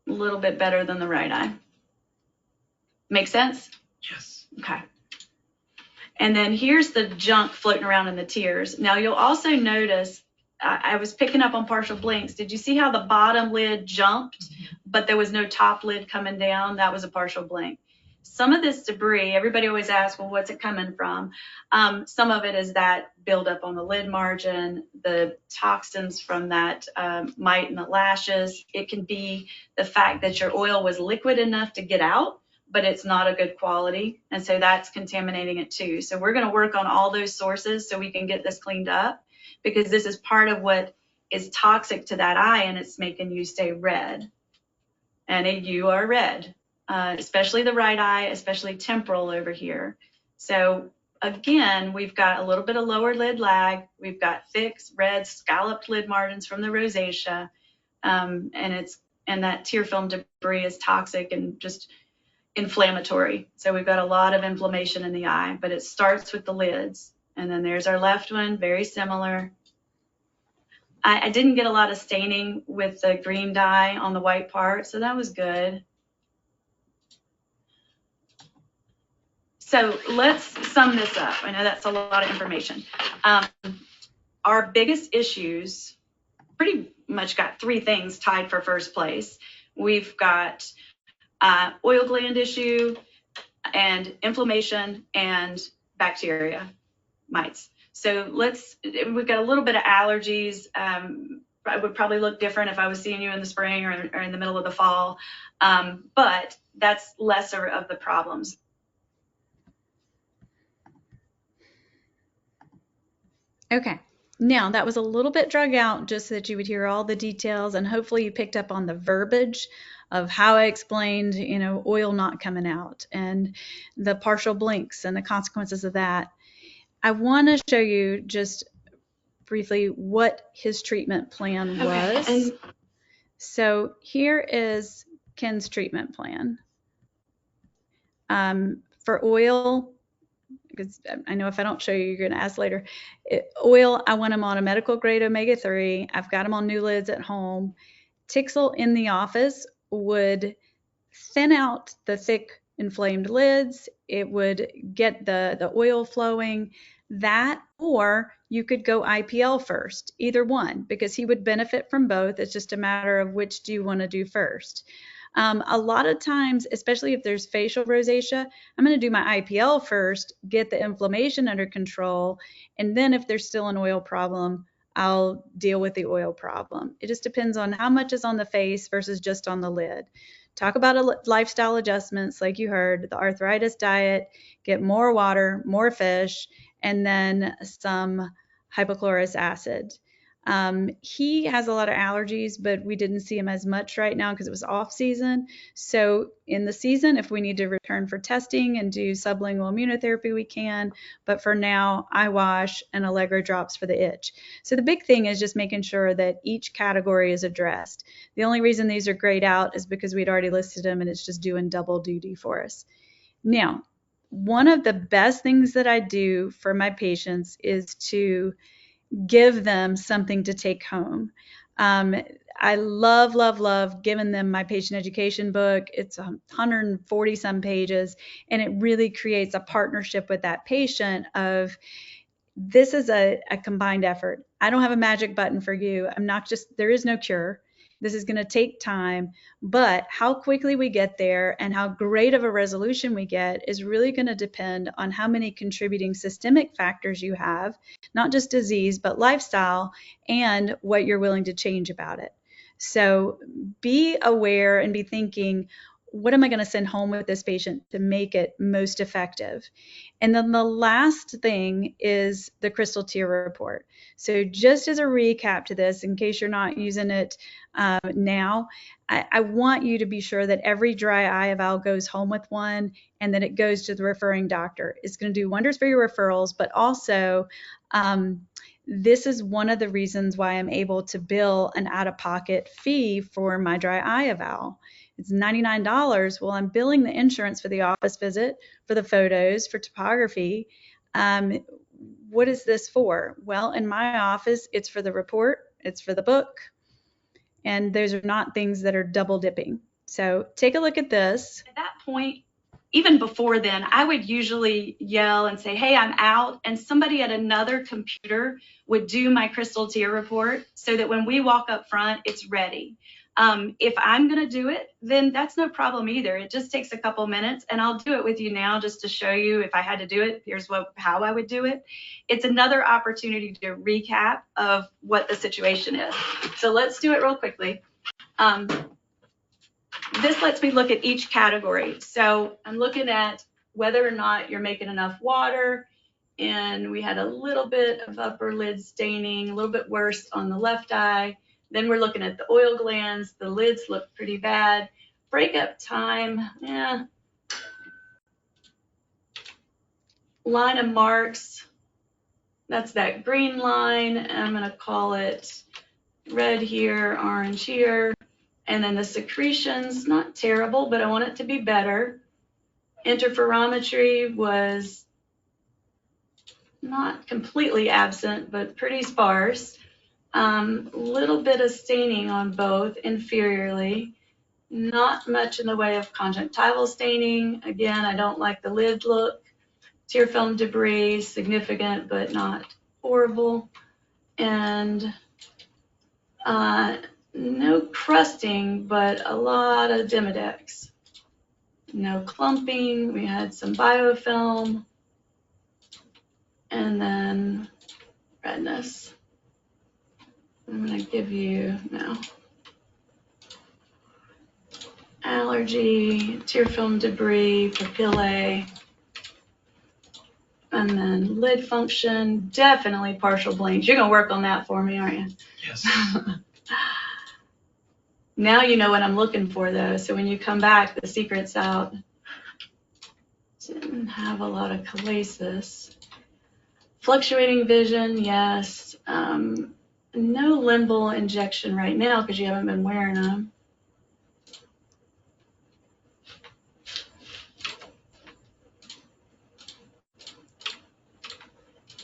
a little bit better than the right eye. Make sense? Yes. Okay. And then here's the junk floating around in the tears. Now you'll also notice, I was picking up on partial blinks. Did you see how the bottom lid jumped, but there was no top lid coming down? That was a partial blink. Some of this debris, everybody always asks, well, what's it coming from? Some of it is that buildup on the lid margin, the toxins from that mite in the lashes. It can be the fact that your oil was liquid enough to get out, but it's not a good quality. And so that's contaminating it too. So we're going to work on all those sources so we can get this cleaned up, because this is part of what is toxic to that eye, and it's making you stay red. And you are red, especially the right eye, especially temporal over here. So again, we've got a little bit of lower lid lag. We've got thick, red, scalloped lid margins from the rosacea. And that tear film debris is toxic and just inflammatory. So we've got a lot of inflammation in the eye, but it starts with the lids. And then there's our left one, very similar. I didn't get a lot of staining with the green dye on the white part, so that was good. So let's sum this up. I know that's a lot of information. Our biggest issues pretty much got three things tied for first place. We've got oil gland issue and inflammation and bacteria, mites. So we've got a little bit of allergies. It would probably look different if I was seeing you in the spring or in the middle of the fall, but that's lesser of the problems. Okay, now that was a little bit drug out just so that you would hear all the details, and hopefully you picked up on the verbiage of how I explained, oil not coming out and the partial blinks and the consequences of that. I want to show you just briefly what his treatment plan was. Okay. So here is Ken's treatment plan. For oil, because I know if I don't show you, you're going to ask later. Oil, I want him on a medical grade omega-3. I've got him on new lids at home. Tixel in the office would thin out the thick inflamed lids. It would get the oil flowing. That, or you could go IPL first, either one, because he would benefit from both. It's just a matter of which do you want to do first. A lot of times, especially if there's facial rosacea, I'm going to do my IPL first, get the inflammation under control, and then if there's still an oil problem, I'll deal with the oil problem. It just depends on how much is on the face versus just on the lid. Talk about lifestyle adjustments like you heard, the arthritis diet, get more water, more fish, and then some hypochlorous acid. He has a lot of allergies, but we didn't see him as much right now because it was off season. So in the season, if we need to return for testing and do sublingual immunotherapy, we can. But for now, eye wash and Allegro drops for the itch. So the big thing is just making sure that each category is addressed. The only reason these are grayed out is because we'd already listed them and it's just doing double duty for us. Now, one of the best things that I do for my patients is to give them something to take home. I love giving them my patient education book. It's 140 some pages, and it really creates a partnership with that patient of this is a combined effort. I don't have a magic button for you. There is no cure. This is going to take time, but how quickly we get there and how great of a resolution we get is really going to depend on how many contributing systemic factors you have, not just disease, but lifestyle and what you're willing to change about it. So be aware and be thinking, what am I going to send home with this patient to make it most effective? And then the last thing is the crystal tear report. So just as a recap to this, in case you're not using it now, I want you to be sure that every dry eye eval goes home with one and that it goes to the referring doctor. It's going to do wonders for your referrals, but also this is one of the reasons why I'm able to bill an out-of-pocket fee for my dry eye eval. It's $99. Well, I'm billing the insurance for the office visit, for the photos, for topography. What is this for? Well, in my office, it's for the report, it's for the book, and those are not things that are double dipping. So take a look at this. At that point, even before then, I would usually yell and say, hey, I'm out. And somebody at another computer would do my crystal tear report so that when we walk up front, it's ready. If I'm going to do it, then that's no problem either. It just takes a couple minutes, and I'll do it with you now just to show you if I had to do it, here's how I would do it. It's another opportunity to recap of what the situation is. So let's do it real quickly. This lets me look at each category. So I'm looking at whether or not you're making enough water, and we had a little bit of upper lid staining, a little bit worse on the left eye. Then we're looking at the oil glands. The lids look pretty bad. Breakup time, yeah. Line of marks, that's that green line. I'm gonna call it red here, orange here. And then the secretions, not terrible, but I want it to be better. Interferometry was not completely absent, but pretty sparse. Little bit of staining on both inferiorly. Not much in the way of conjunctival staining. Again, I don't like the lid look. Tear film debris, significant, but not horrible. And no crusting, but a lot of Demodex. No clumping. We had some biofilm. And then redness. I'm going to give you now allergy, tear film debris, papillae, and then lid function. Definitely partial blinks. You're going to work on that for me, aren't you? Yes. Now you know what I'm looking for, though. So when you come back, the secret's out. Didn't have a lot of chalasis. Fluctuating vision, yes. No limbal injection right now because you haven't been wearing them.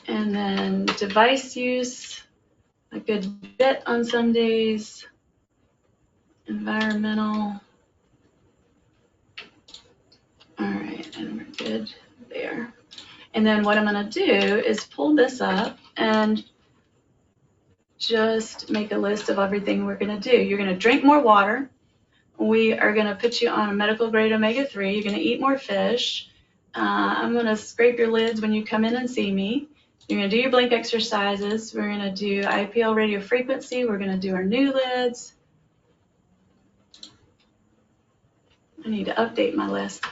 And then device use, a good bit on some days. Environmental. All right, and we're good there. And then what I'm going to do is pull this up and just make a list of everything we're going to do. You're going to drink more water. We are going to put you on a medical grade omega-3. You're going to eat more fish. I'm going to scrape your lids when you come in and see me. You're going to do your blink exercises. We're going to do IPL radio frequency. We're going to do our new lids. I need to update my list.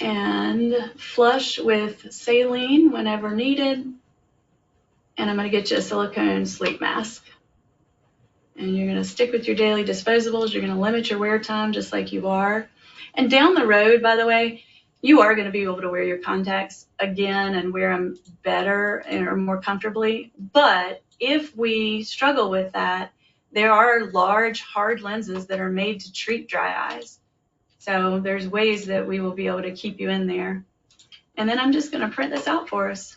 And flush with saline whenever needed. And I'm going to get you a silicone sleep mask. And you're going to stick with your daily disposables. You're going to limit your wear time just like you are. And down the road, by the way, you are going to be able to wear your contacts again and wear them better or more comfortably. But if we struggle with that, there are large, hard lenses that are made to treat dry eyes. So there's ways that we will be able to keep you in there. And then I'm just going to print this out for us.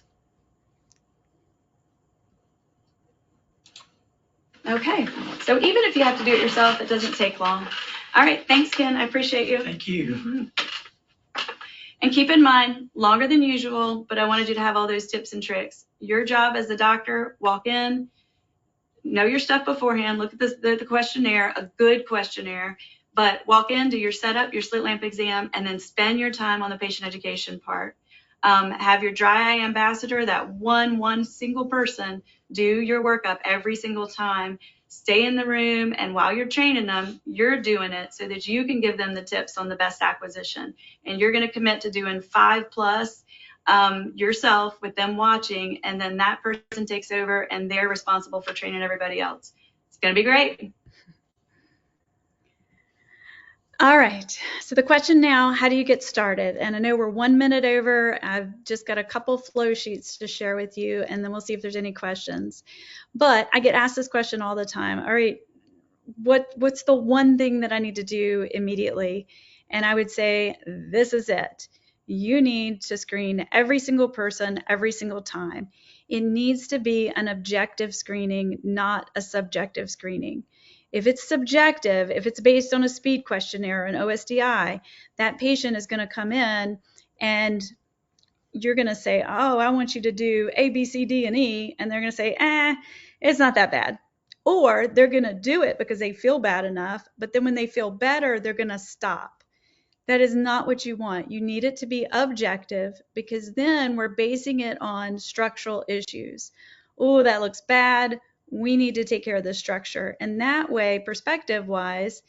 Okay, so even if you have to do it yourself, it doesn't take long. All right, thanks, Ken. I appreciate you. Thank you. And keep in mind, longer than usual, but I wanted you to have all those tips and tricks. Your job as the doctor, walk in, know your stuff beforehand, look at the questionnaire, a good questionnaire, but walk in, do your setup, your slit lamp exam, and then spend your time on the patient education part. Have your dry eye ambassador, that one single person, do your workup every single time. Stay in the room, and while you're training them, you're doing it so that you can give them the tips on the best acquisition. And you're going to commit to doing 5+ yourself with them watching, and then that person takes over and they're responsible for training everybody else. It's going to be great. All right, so the question now, how do you get started? And I know we're 1 minute over. I've just got a couple flow sheets to share with you, and then we'll see if there's any questions. But I get asked this question all the time. All right, what's the one thing that I need to do immediately? And I would say, this is it. You need to screen every single person every single time. It needs to be an objective screening, not a subjective screening. If it's subjective, if it's based on a speed questionnaire, an OSDI, that patient is going to come in and you're going to say, oh, I want you to do A, B, C, D, and E. And they're going to say, it's not that bad. Or they're going to do it because they feel bad enough. But then when they feel better, they're going to stop. That is not what you want. You need it to be objective, because then we're basing it on structural issues. Oh, that looks bad. We need to take care of the structure. And that way, perspective-wise,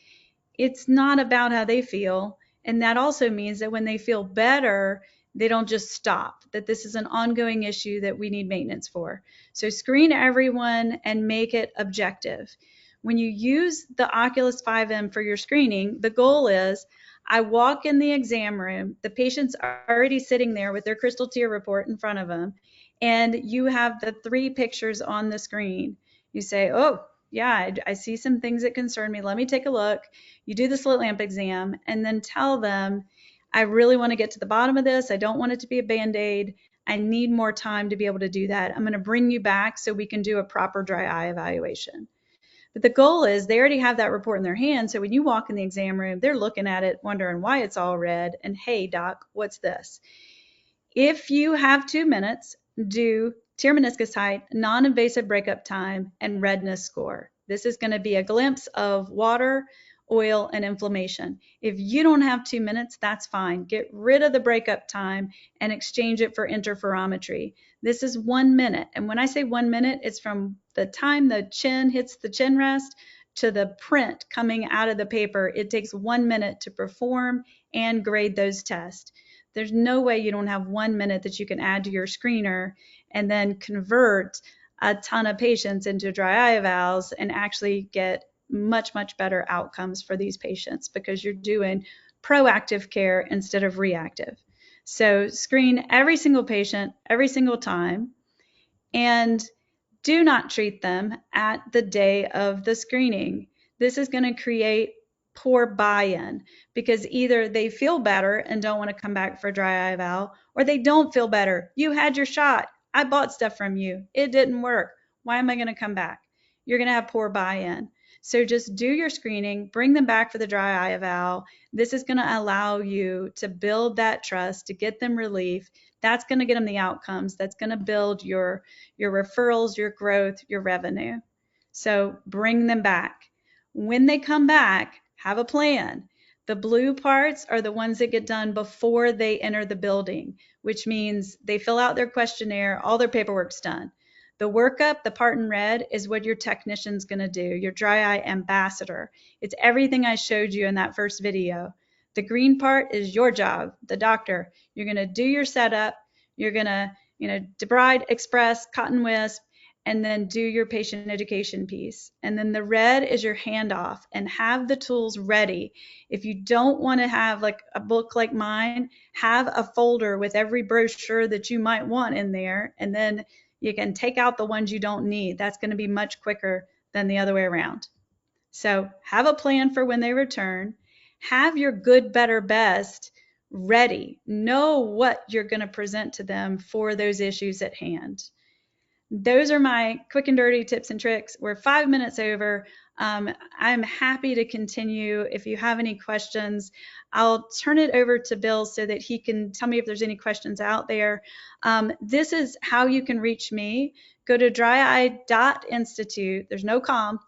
it's not about how they feel. And that also means that when they feel better, they don't just stop, that this is an ongoing issue that we need maintenance for. So screen everyone and make it objective. When you use the OCULUS 5M for your screening, the goal is, I walk in the exam room, the patient's already sitting there with their crystal tear report in front of them, and you have the 3 pictures on the screen. You say, oh, yeah, I see some things that concern me. Let me take a look. You do the slit lamp exam and then tell them, I really want to get to the bottom of this. I don't want it to be a Band-Aid. I need more time to be able to do that. I'm going to bring you back so we can do a proper dry eye evaluation. But the goal is they already have that report in their hand. So when you walk in the exam room, they're looking at it, wondering why it's all red. And hey, doc, what's this? If you have 2 minutes, do tear meniscus height, non-invasive breakup time, and redness score. This is going to be a glimpse of water, oil, and inflammation. If you don't have 2 minutes, that's fine. Get rid of the breakup time and exchange it for interferometry. This is 1 minute. And when I say 1 minute, it's from the time the chin hits the chin rest to the print coming out of the paper. It takes 1 minute to perform and grade those tests. There's no way you don't have 1 minute that you can add to your screener and then convert a ton of patients into dry eye evals and actually get much, much better outcomes for these patients, because you're doing proactive care instead of reactive. So screen every single patient every single time, and do not treat them at the day of the screening. This is going to create poor buy-in, because either they feel better and don't want to come back for a dry eye eval, or they don't feel better. You had your shot. I bought stuff from you. It didn't work. Why am I going to come back? You're going to have poor buy-in. So just do your screening, bring them back for the dry eye eval. This is going to allow you to build that trust, to get them relief. That's going to get them the outcomes. That's going to build your referrals, your growth, your revenue. So bring them back. When they come back, have a plan. The blue parts are the ones that get done before they enter the building, which means they fill out their questionnaire, all their paperwork's done. The workup, the part in red, is what your technician's going to do, your dry eye ambassador. It's everything I showed you in that first video. The green part is your job, the doctor. You're going to do your setup. You're going to, debride, express, cotton wisp, and then do your patient education piece. And then the red is your handoff, and have the tools ready. If you don't want to have like a book like mine, have a folder with every brochure that you might want in there, and then you can take out the ones you don't need. That's going to be much quicker than the other way around. So have a plan for when they return. Have your good, better, best ready. Know what you're going to present to them for those issues at hand. Those are my quick and dirty tips and tricks. We're 5 minutes over. I'm happy to continue. If you have any questions, I'll turn it over to Bill so that he can tell me if there's any questions out there. This is how you can reach me. Go to dryeye.institute. There's no com.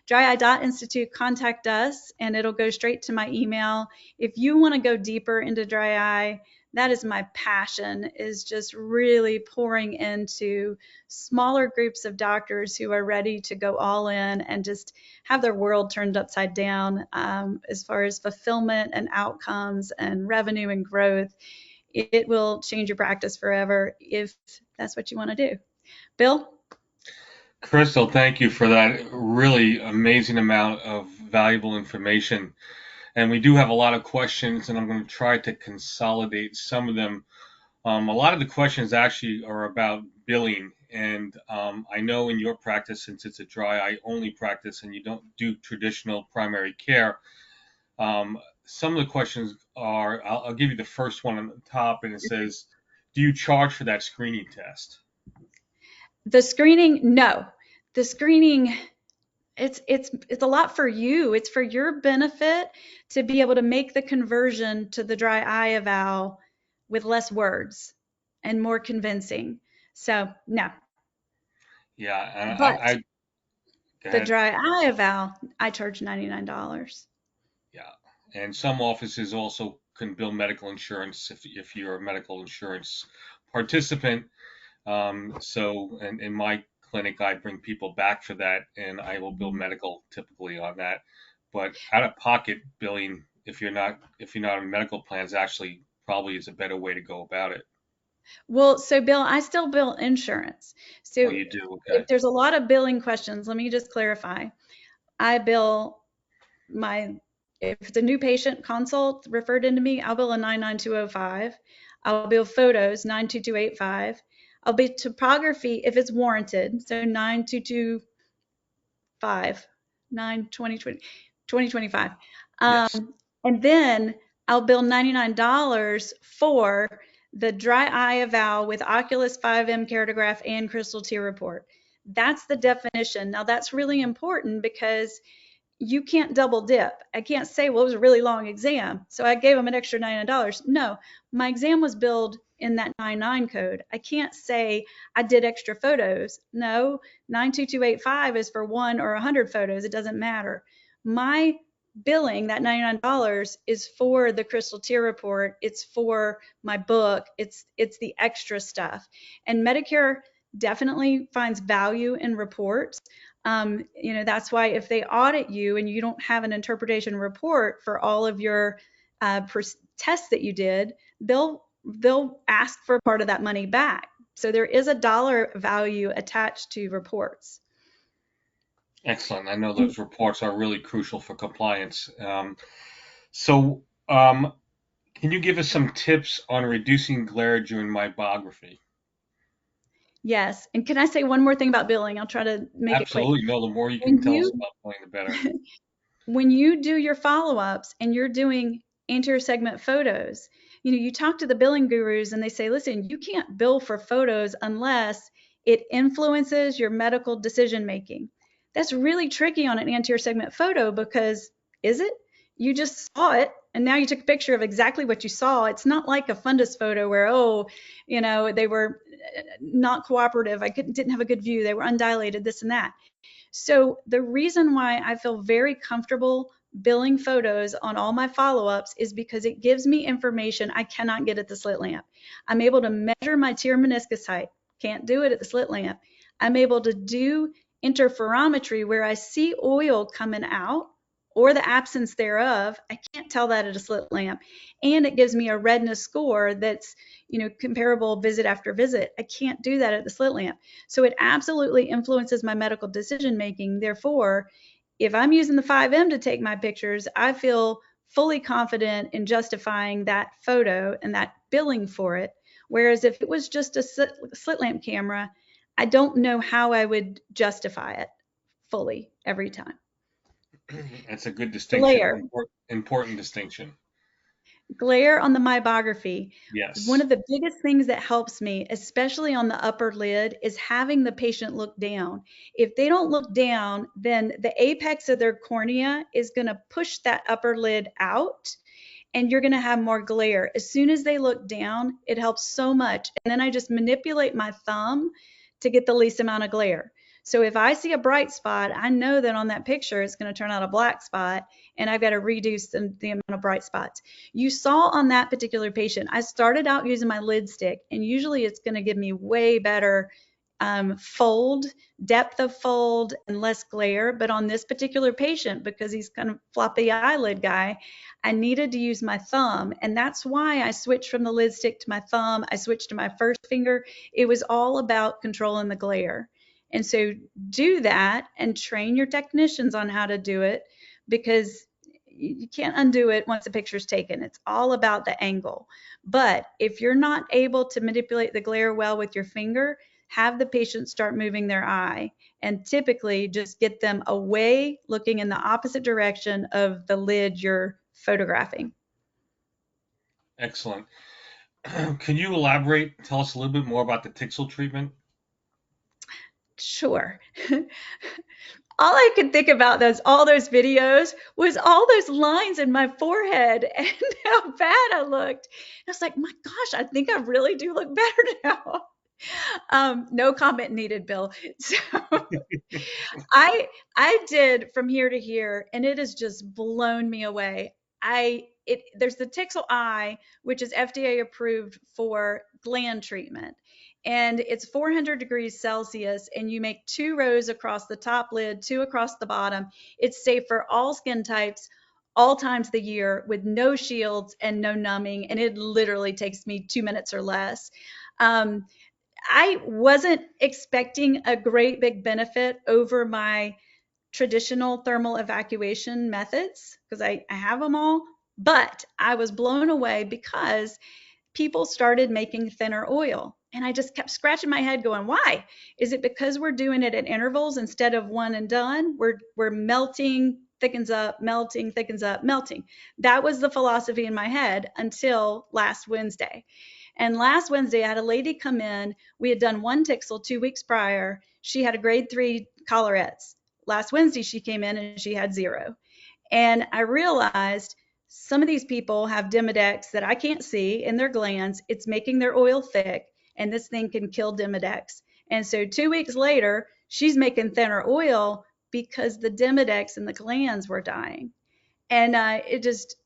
dryeye.institute, contact us, and it'll go straight to my email. If you want to go deeper into dry eye, that is my passion, is just really pouring into smaller groups of doctors who are ready to go all in and just have their world turned upside down as far as fulfillment and outcomes and revenue and growth. It will change your practice forever if that's what you want to do. Bill? Crystal, thank you for that really amazing amount of valuable information. And we do have a lot of questions, and I'm going to try to consolidate some of them. A lot of the questions actually are about billing. And I know in your practice, since it's a dry eye only practice and you don't do traditional primary care, some of the questions are, I'll give you the first one on the top, and it says, do you charge for that screening test? The screening, no. The screening, It's a lot for you. It's for your benefit to be able to make the conversion to the dry eye eval with less words and more convincing. So no, Yeah, and but go the ahead. dry eye eval, I charge $99. Yeah, and some offices also can bill medical insurance if you're a medical insurance participant. So in my clinic, I bring people back for that, and I will bill medical typically on that. But out of pocket billing, if you're not on medical plans, actually probably is a better way to go about it. Well, so Bill, I still bill insurance. Oh, So you do? if Okay. there's a lot of billing questions, let me just clarify. I bill my, if it's a new patient consult referred into me, I'll bill a 99205. I'll bill photos 92285. I'll bill topography if it's warranted, so 9225, 2025. Yes. And then I'll bill $99 for the dry eye eval with Oculus 5M Keratograph and crystal tear report. That's the definition. Now that's really important because you can't double dip. I can't say, well, it was a really long exam, so I gave them an extra $99. No, my exam was billed in that 99 code. I can't say I did extra photos. No, 92285 is for 1 or 100 photos. It doesn't matter. My billing, that $99, is for the crystal tear report. It's for my book. It's the extra stuff. And Medicare definitely finds value in reports. That's why if they audit you and you don't have an interpretation report for all of your tests that you did, they'll ask for part of that money back. So there is a dollar value attached to reports. Excellent. I know those reports are really crucial for compliance. So, can you give us some tips on reducing glare during myopography? Yes. And can I say one more thing about billing? I'll try to make it quick. Absolutely. No, the more you can When tell us you about billing, the better. when you do your follow-ups and you're doing anterior segment photos, you talk to the billing gurus and they say, listen, you can't bill for photos unless it influences your medical decision making. That's really tricky on an anterior segment photo because is it? You just saw it and now you took a picture of exactly what you saw. It's not like a fundus photo where, they were not cooperative. Didn't have a good view. They were undilated, this and that. So the reason why I feel very comfortable billing photos on all my follow-ups is because it gives me information I cannot get at the slit lamp. I'm able to measure my tear meniscus height. Can't do it at the slit lamp. I'm able to do interferometry where I see oil coming out or the absence thereof. I can't tell that at a slit lamp. And it gives me a redness score that's, comparable visit after visit. I can't do that at the slit lamp. So it absolutely influences my medical decision making. Therefore, if I'm using the 5M to take my pictures, I feel fully confident in justifying that photo and that billing for it. Whereas if it was just a slit lamp camera, I don't know how I would justify it fully every time. That's a good Glare. distinction, important distinction. Glare on the myopography. One Yes. of the biggest things that helps me, especially on the upper lid, is having the patient look down. If they don't look down, then the apex of their cornea is going to push that upper lid out and you're going to have more glare. As soon as they look down, it helps so much. And then I just manipulate my thumb to get the least amount of glare. So if I see a bright spot, I know that on that picture it's going to turn out a black spot and I've got to reduce the amount of bright spots. You saw on that particular patient, I started out using my lid stick and usually it's going to give me way better fold, depth of fold, and less glare. But on this particular patient, because he's kind of floppy eyelid guy, I needed to use my thumb. And that's why I switched from the lid stick to my thumb. I switched to my first finger. It was all about controlling the glare. And so do that and train your technicians on how to do it because you can't undo it once the picture's taken. It's all about the angle. But if you're not able to manipulate the glare well with your finger, have the patient start moving their eye and typically just get them away looking in the opposite direction of the lid you're photographing. Excellent. Can you elaborate, tell us a little bit more about the Tixel treatment? Sure. all I could think about all those videos was all those lines in my forehead and how bad I looked. I was like, my gosh, I think I really do look better now. No comment needed, Bill. So I did from here to here, and it has just blown me away. There's the Tixel Eye, which is FDA approved for gland treatment, and it's 400 degrees Celsius, and you make 2 rows across the top lid, 2 across the bottom. It's safe for all skin types, all times of the year, with no shields and no numbing, and it literally takes me 2 minutes or less. I wasn't expecting a great big benefit over my traditional thermal evacuation methods because I have them all, but I was blown away because people started making thinner oil. And I just kept scratching my head going, why? Is it because we're doing it at intervals instead of one and done? We're melting, thickens up, melting, thickens up, melting. That was the philosophy in my head until last Wednesday. And last Wednesday, I had a lady come in. We had done 1 Tixel 2 weeks prior. She had a grade 3 collarettes. Last Wednesday, she came in and she had 0. And I realized some of these people have Demodex that I can't see in their glands. It's making their oil thick, and this thing can kill Demodex. And so 2 weeks later, she's making thinner oil because the Demodex in the glands were dying. And it just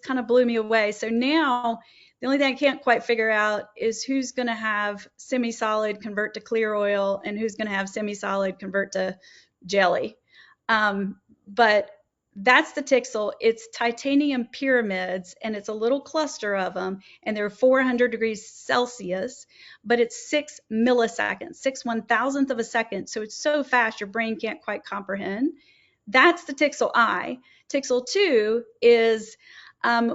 kind of blew me away. So now the only thing I can't quite figure out is who's going to have semi-solid convert to clear oil and who's going to have semi-solid convert to jelly. But that's the Tixel. It's titanium pyramids, and it's a little cluster of them, and they're 400 degrees Celsius, but it's 6 milliseconds, 6/1000th of a second. So it's so fast your brain can't quite comprehend. That's the Tixel Eye. Tixel 2 is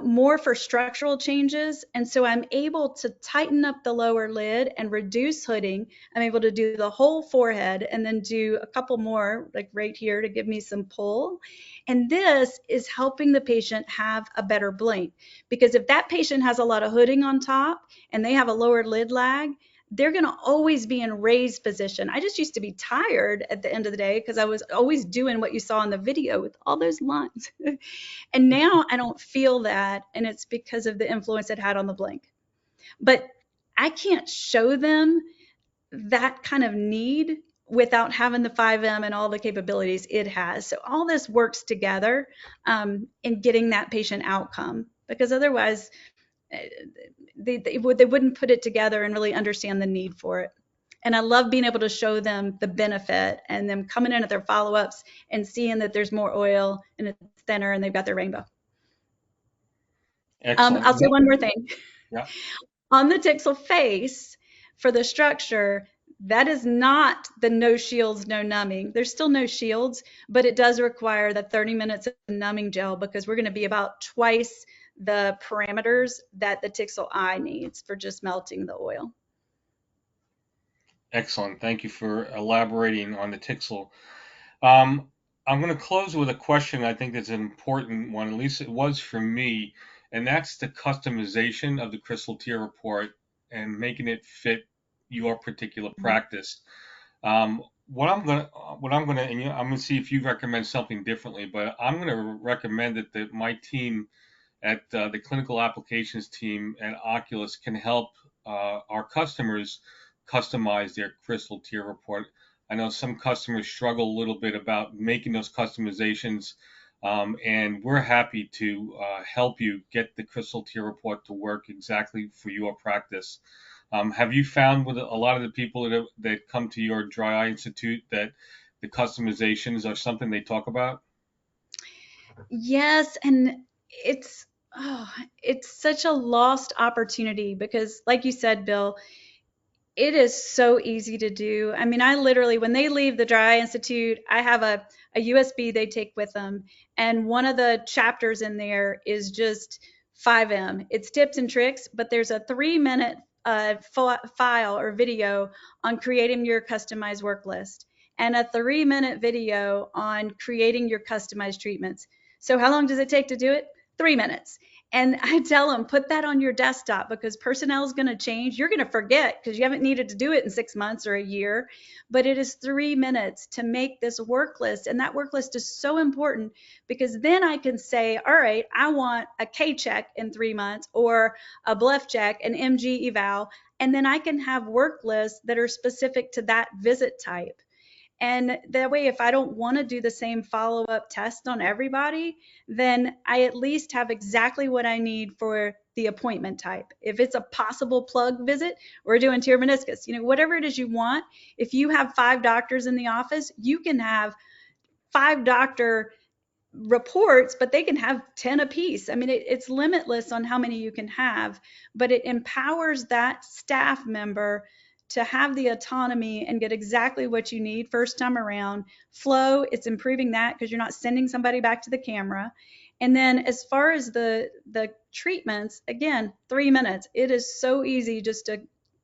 more for structural changes. And so I'm able to tighten up the lower lid and reduce hooding. I'm able to do the whole forehead and then do a couple more, like right here, to give me some pull. And this is helping the patient have a better blink. Because if that patient has a lot of hooding on top and they have a lower lid lag, they're going to always be in raised position. I just used to be tired at the end of the day because I was always doing what you saw in the video with all those lines. And now I don't feel that, and it's because of the influence it had on the blink. But I can't show them that kind of need without having the 5M and all the capabilities it has. So all this works together in getting that patient outcome, because otherwise they wouldn't put it together and really understand the need for it. And I love being able to show them the benefit and them coming in at their follow-ups and seeing that there's more oil and it's thinner and they've got their rainbow. Excellent. I'll say one more thing. Yeah. On the Tixel face, for the structure, that is not the no shields, no numbing. There's still no shields, but it does require that 30 minutes of numbing gel because we're going to be about twice the parameters that the Tixel Eye needs for just melting the oil. Excellent. Thank you for elaborating on the Tixel. I'm going to close with a question I think that's an important one, at least it was for me, and that's the customization of the Crystal Tear report and making it fit your particular practice. What I'm going to, and I'm going to see if you recommend something differently, but I'm going to recommend that my team at the clinical applications team at Oculus can help our customers customize their Crystal Tear report. I know some customers struggle a little bit about making those customizations, and we're happy to help you get the Crystal Tear report to work exactly for your practice. Have you found with a lot of the people that come to your Dry Eye Institute that the customizations are something they talk about? Yes, and it's such a lost opportunity because, like you said, Bill, it is so easy to do. I mean, I literally, when they leave the Dry Eye Institute, I have a USB they take with them. And one of the chapters in there is just 5M. It's tips and tricks, but there's a 3-minute file or video on creating your customized work list and a 3-minute video on creating your customized treatments. So how long does it take to do it? 3 minutes. And I tell them, put that on your desktop because personnel is going to change. You're going to forget because you haven't needed to do it in 6 months or a year. But it is 3 minutes to make this work list. And that work list is so important because then I can say, all right, I want a K check in 3 months or a BLEF check, an MG eval. And then I can have work lists that are specific to that visit type. And that way, if I don't want to do the same follow up test on everybody, then I at least have exactly what I need for the appointment type. If it's a possible plug visit, we're doing tear meniscus, whatever it is you want. If you have 5 doctors in the office, you can have 5 doctor reports, but they can have 10 apiece. I mean, it's limitless on how many you can have, but it empowers that staff member to have the autonomy and get exactly what you need first time around. Flow, it's improving that because you're not sending somebody back to the camera. And then as far as the treatments, again, 3 minutes. It is so easy just to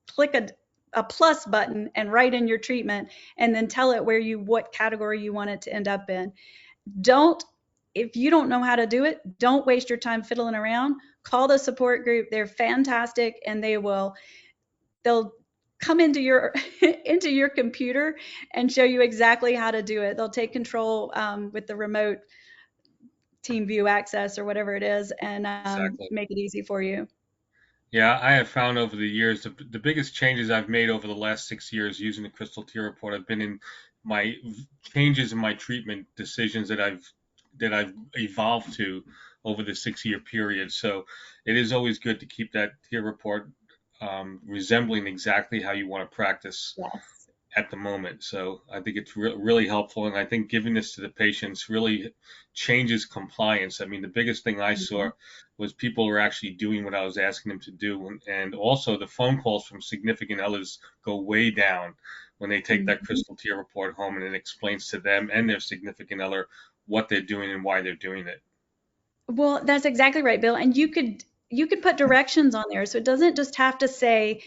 click a plus button and write in your treatment and then tell it what category you want it to end up in. If you don't know how to do it, don't waste your time fiddling around. Call the support group. They're fantastic, and they'll come into your into your computer and show you exactly how to do it. They'll take control with the remote team view access or whatever it is, and Exactly. make it easy for you. Yeah, I have found over the years the biggest changes I've made over the last 6 years using the Crystal Tear Report have been in my changes in my treatment decisions that I've evolved to over the 6-year period. So it is always good to keep that tear report resembling exactly how you want to practice Yes. at the moment. So I think it's really helpful, and I think giving this to the patients really changes compliance. I mean, the biggest thing I saw was people were actually doing what I was asking them to do, and also the phone calls from significant others go way down when they take that Crystal Tear report home and it explains to them and their significant other what they're doing and why they're doing it. Well, that's exactly right, Bill. And you could put directions on there. So it doesn't just have to say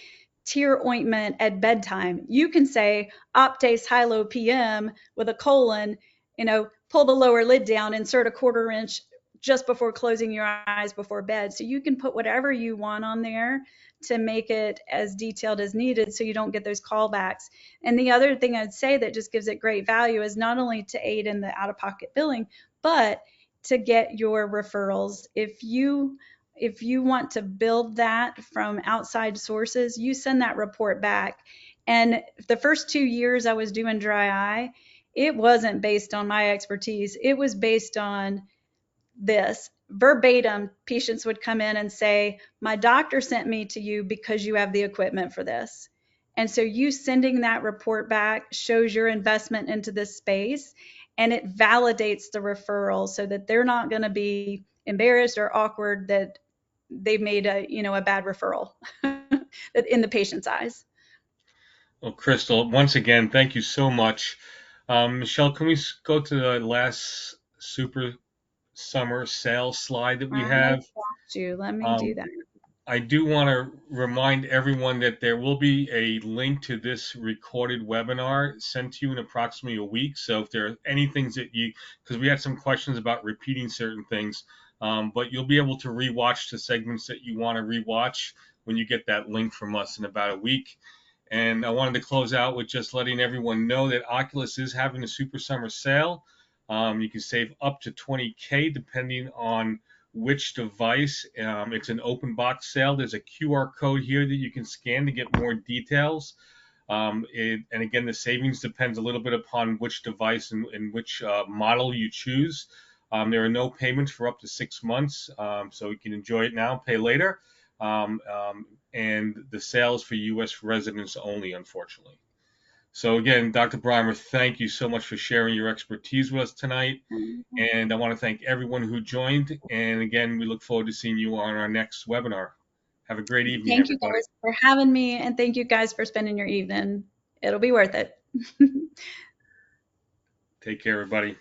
tear ointment at bedtime. You can say Optase Hilo PM with a colon, pull the lower lid down, insert a 1/4 inch just before closing your eyes before bed. So you can put whatever you want on there to make it as detailed as needed so you don't get those callbacks. And the other thing I'd say that just gives it great value is not only to aid in the out-of-pocket billing, but to get your referrals. If you want to build that from outside sources, you send that report back. And the first 2 years I was doing dry eye, it wasn't based on my expertise. It was based on this. Verbatim, patients would come in and say, my doctor sent me to you because you have the equipment for this. And so you sending that report back shows your investment into this space, and it validates the referral so that they're not going to be embarrassed or awkward that they made a bad referral in the patient's eyes. Well, Crystal, once again, thank you so much. Michelle, can we go to the last super summer sales slide that we have? Let me do that. I do want to remind everyone that there will be a link to this recorded webinar sent to you in approximately a week. So if there are any things that because we had some questions about repeating certain things, but you'll be able to rewatch the segments that you want to rewatch when you get that link from us in about a week. And I wanted to close out with just letting everyone know that Oculus is having a super summer sale. You can save up to $20K depending on which device. It's an open box sale. There's a QR code here that you can scan to get more details. And again, the savings depends a little bit upon which device and which model you choose. There are no payments for up to 6 months, so you can enjoy it now, pay later. And the sale is for U.S. residents only, unfortunately. So again, Dr. Brimer, thank you so much for sharing your expertise with us tonight. And I want to thank everyone who joined. And again, we look forward to seeing you on our next webinar. Have a great evening, everybody. Thank you guys for having me, and thank you guys for spending your evening. It'll be worth it. Take care, everybody.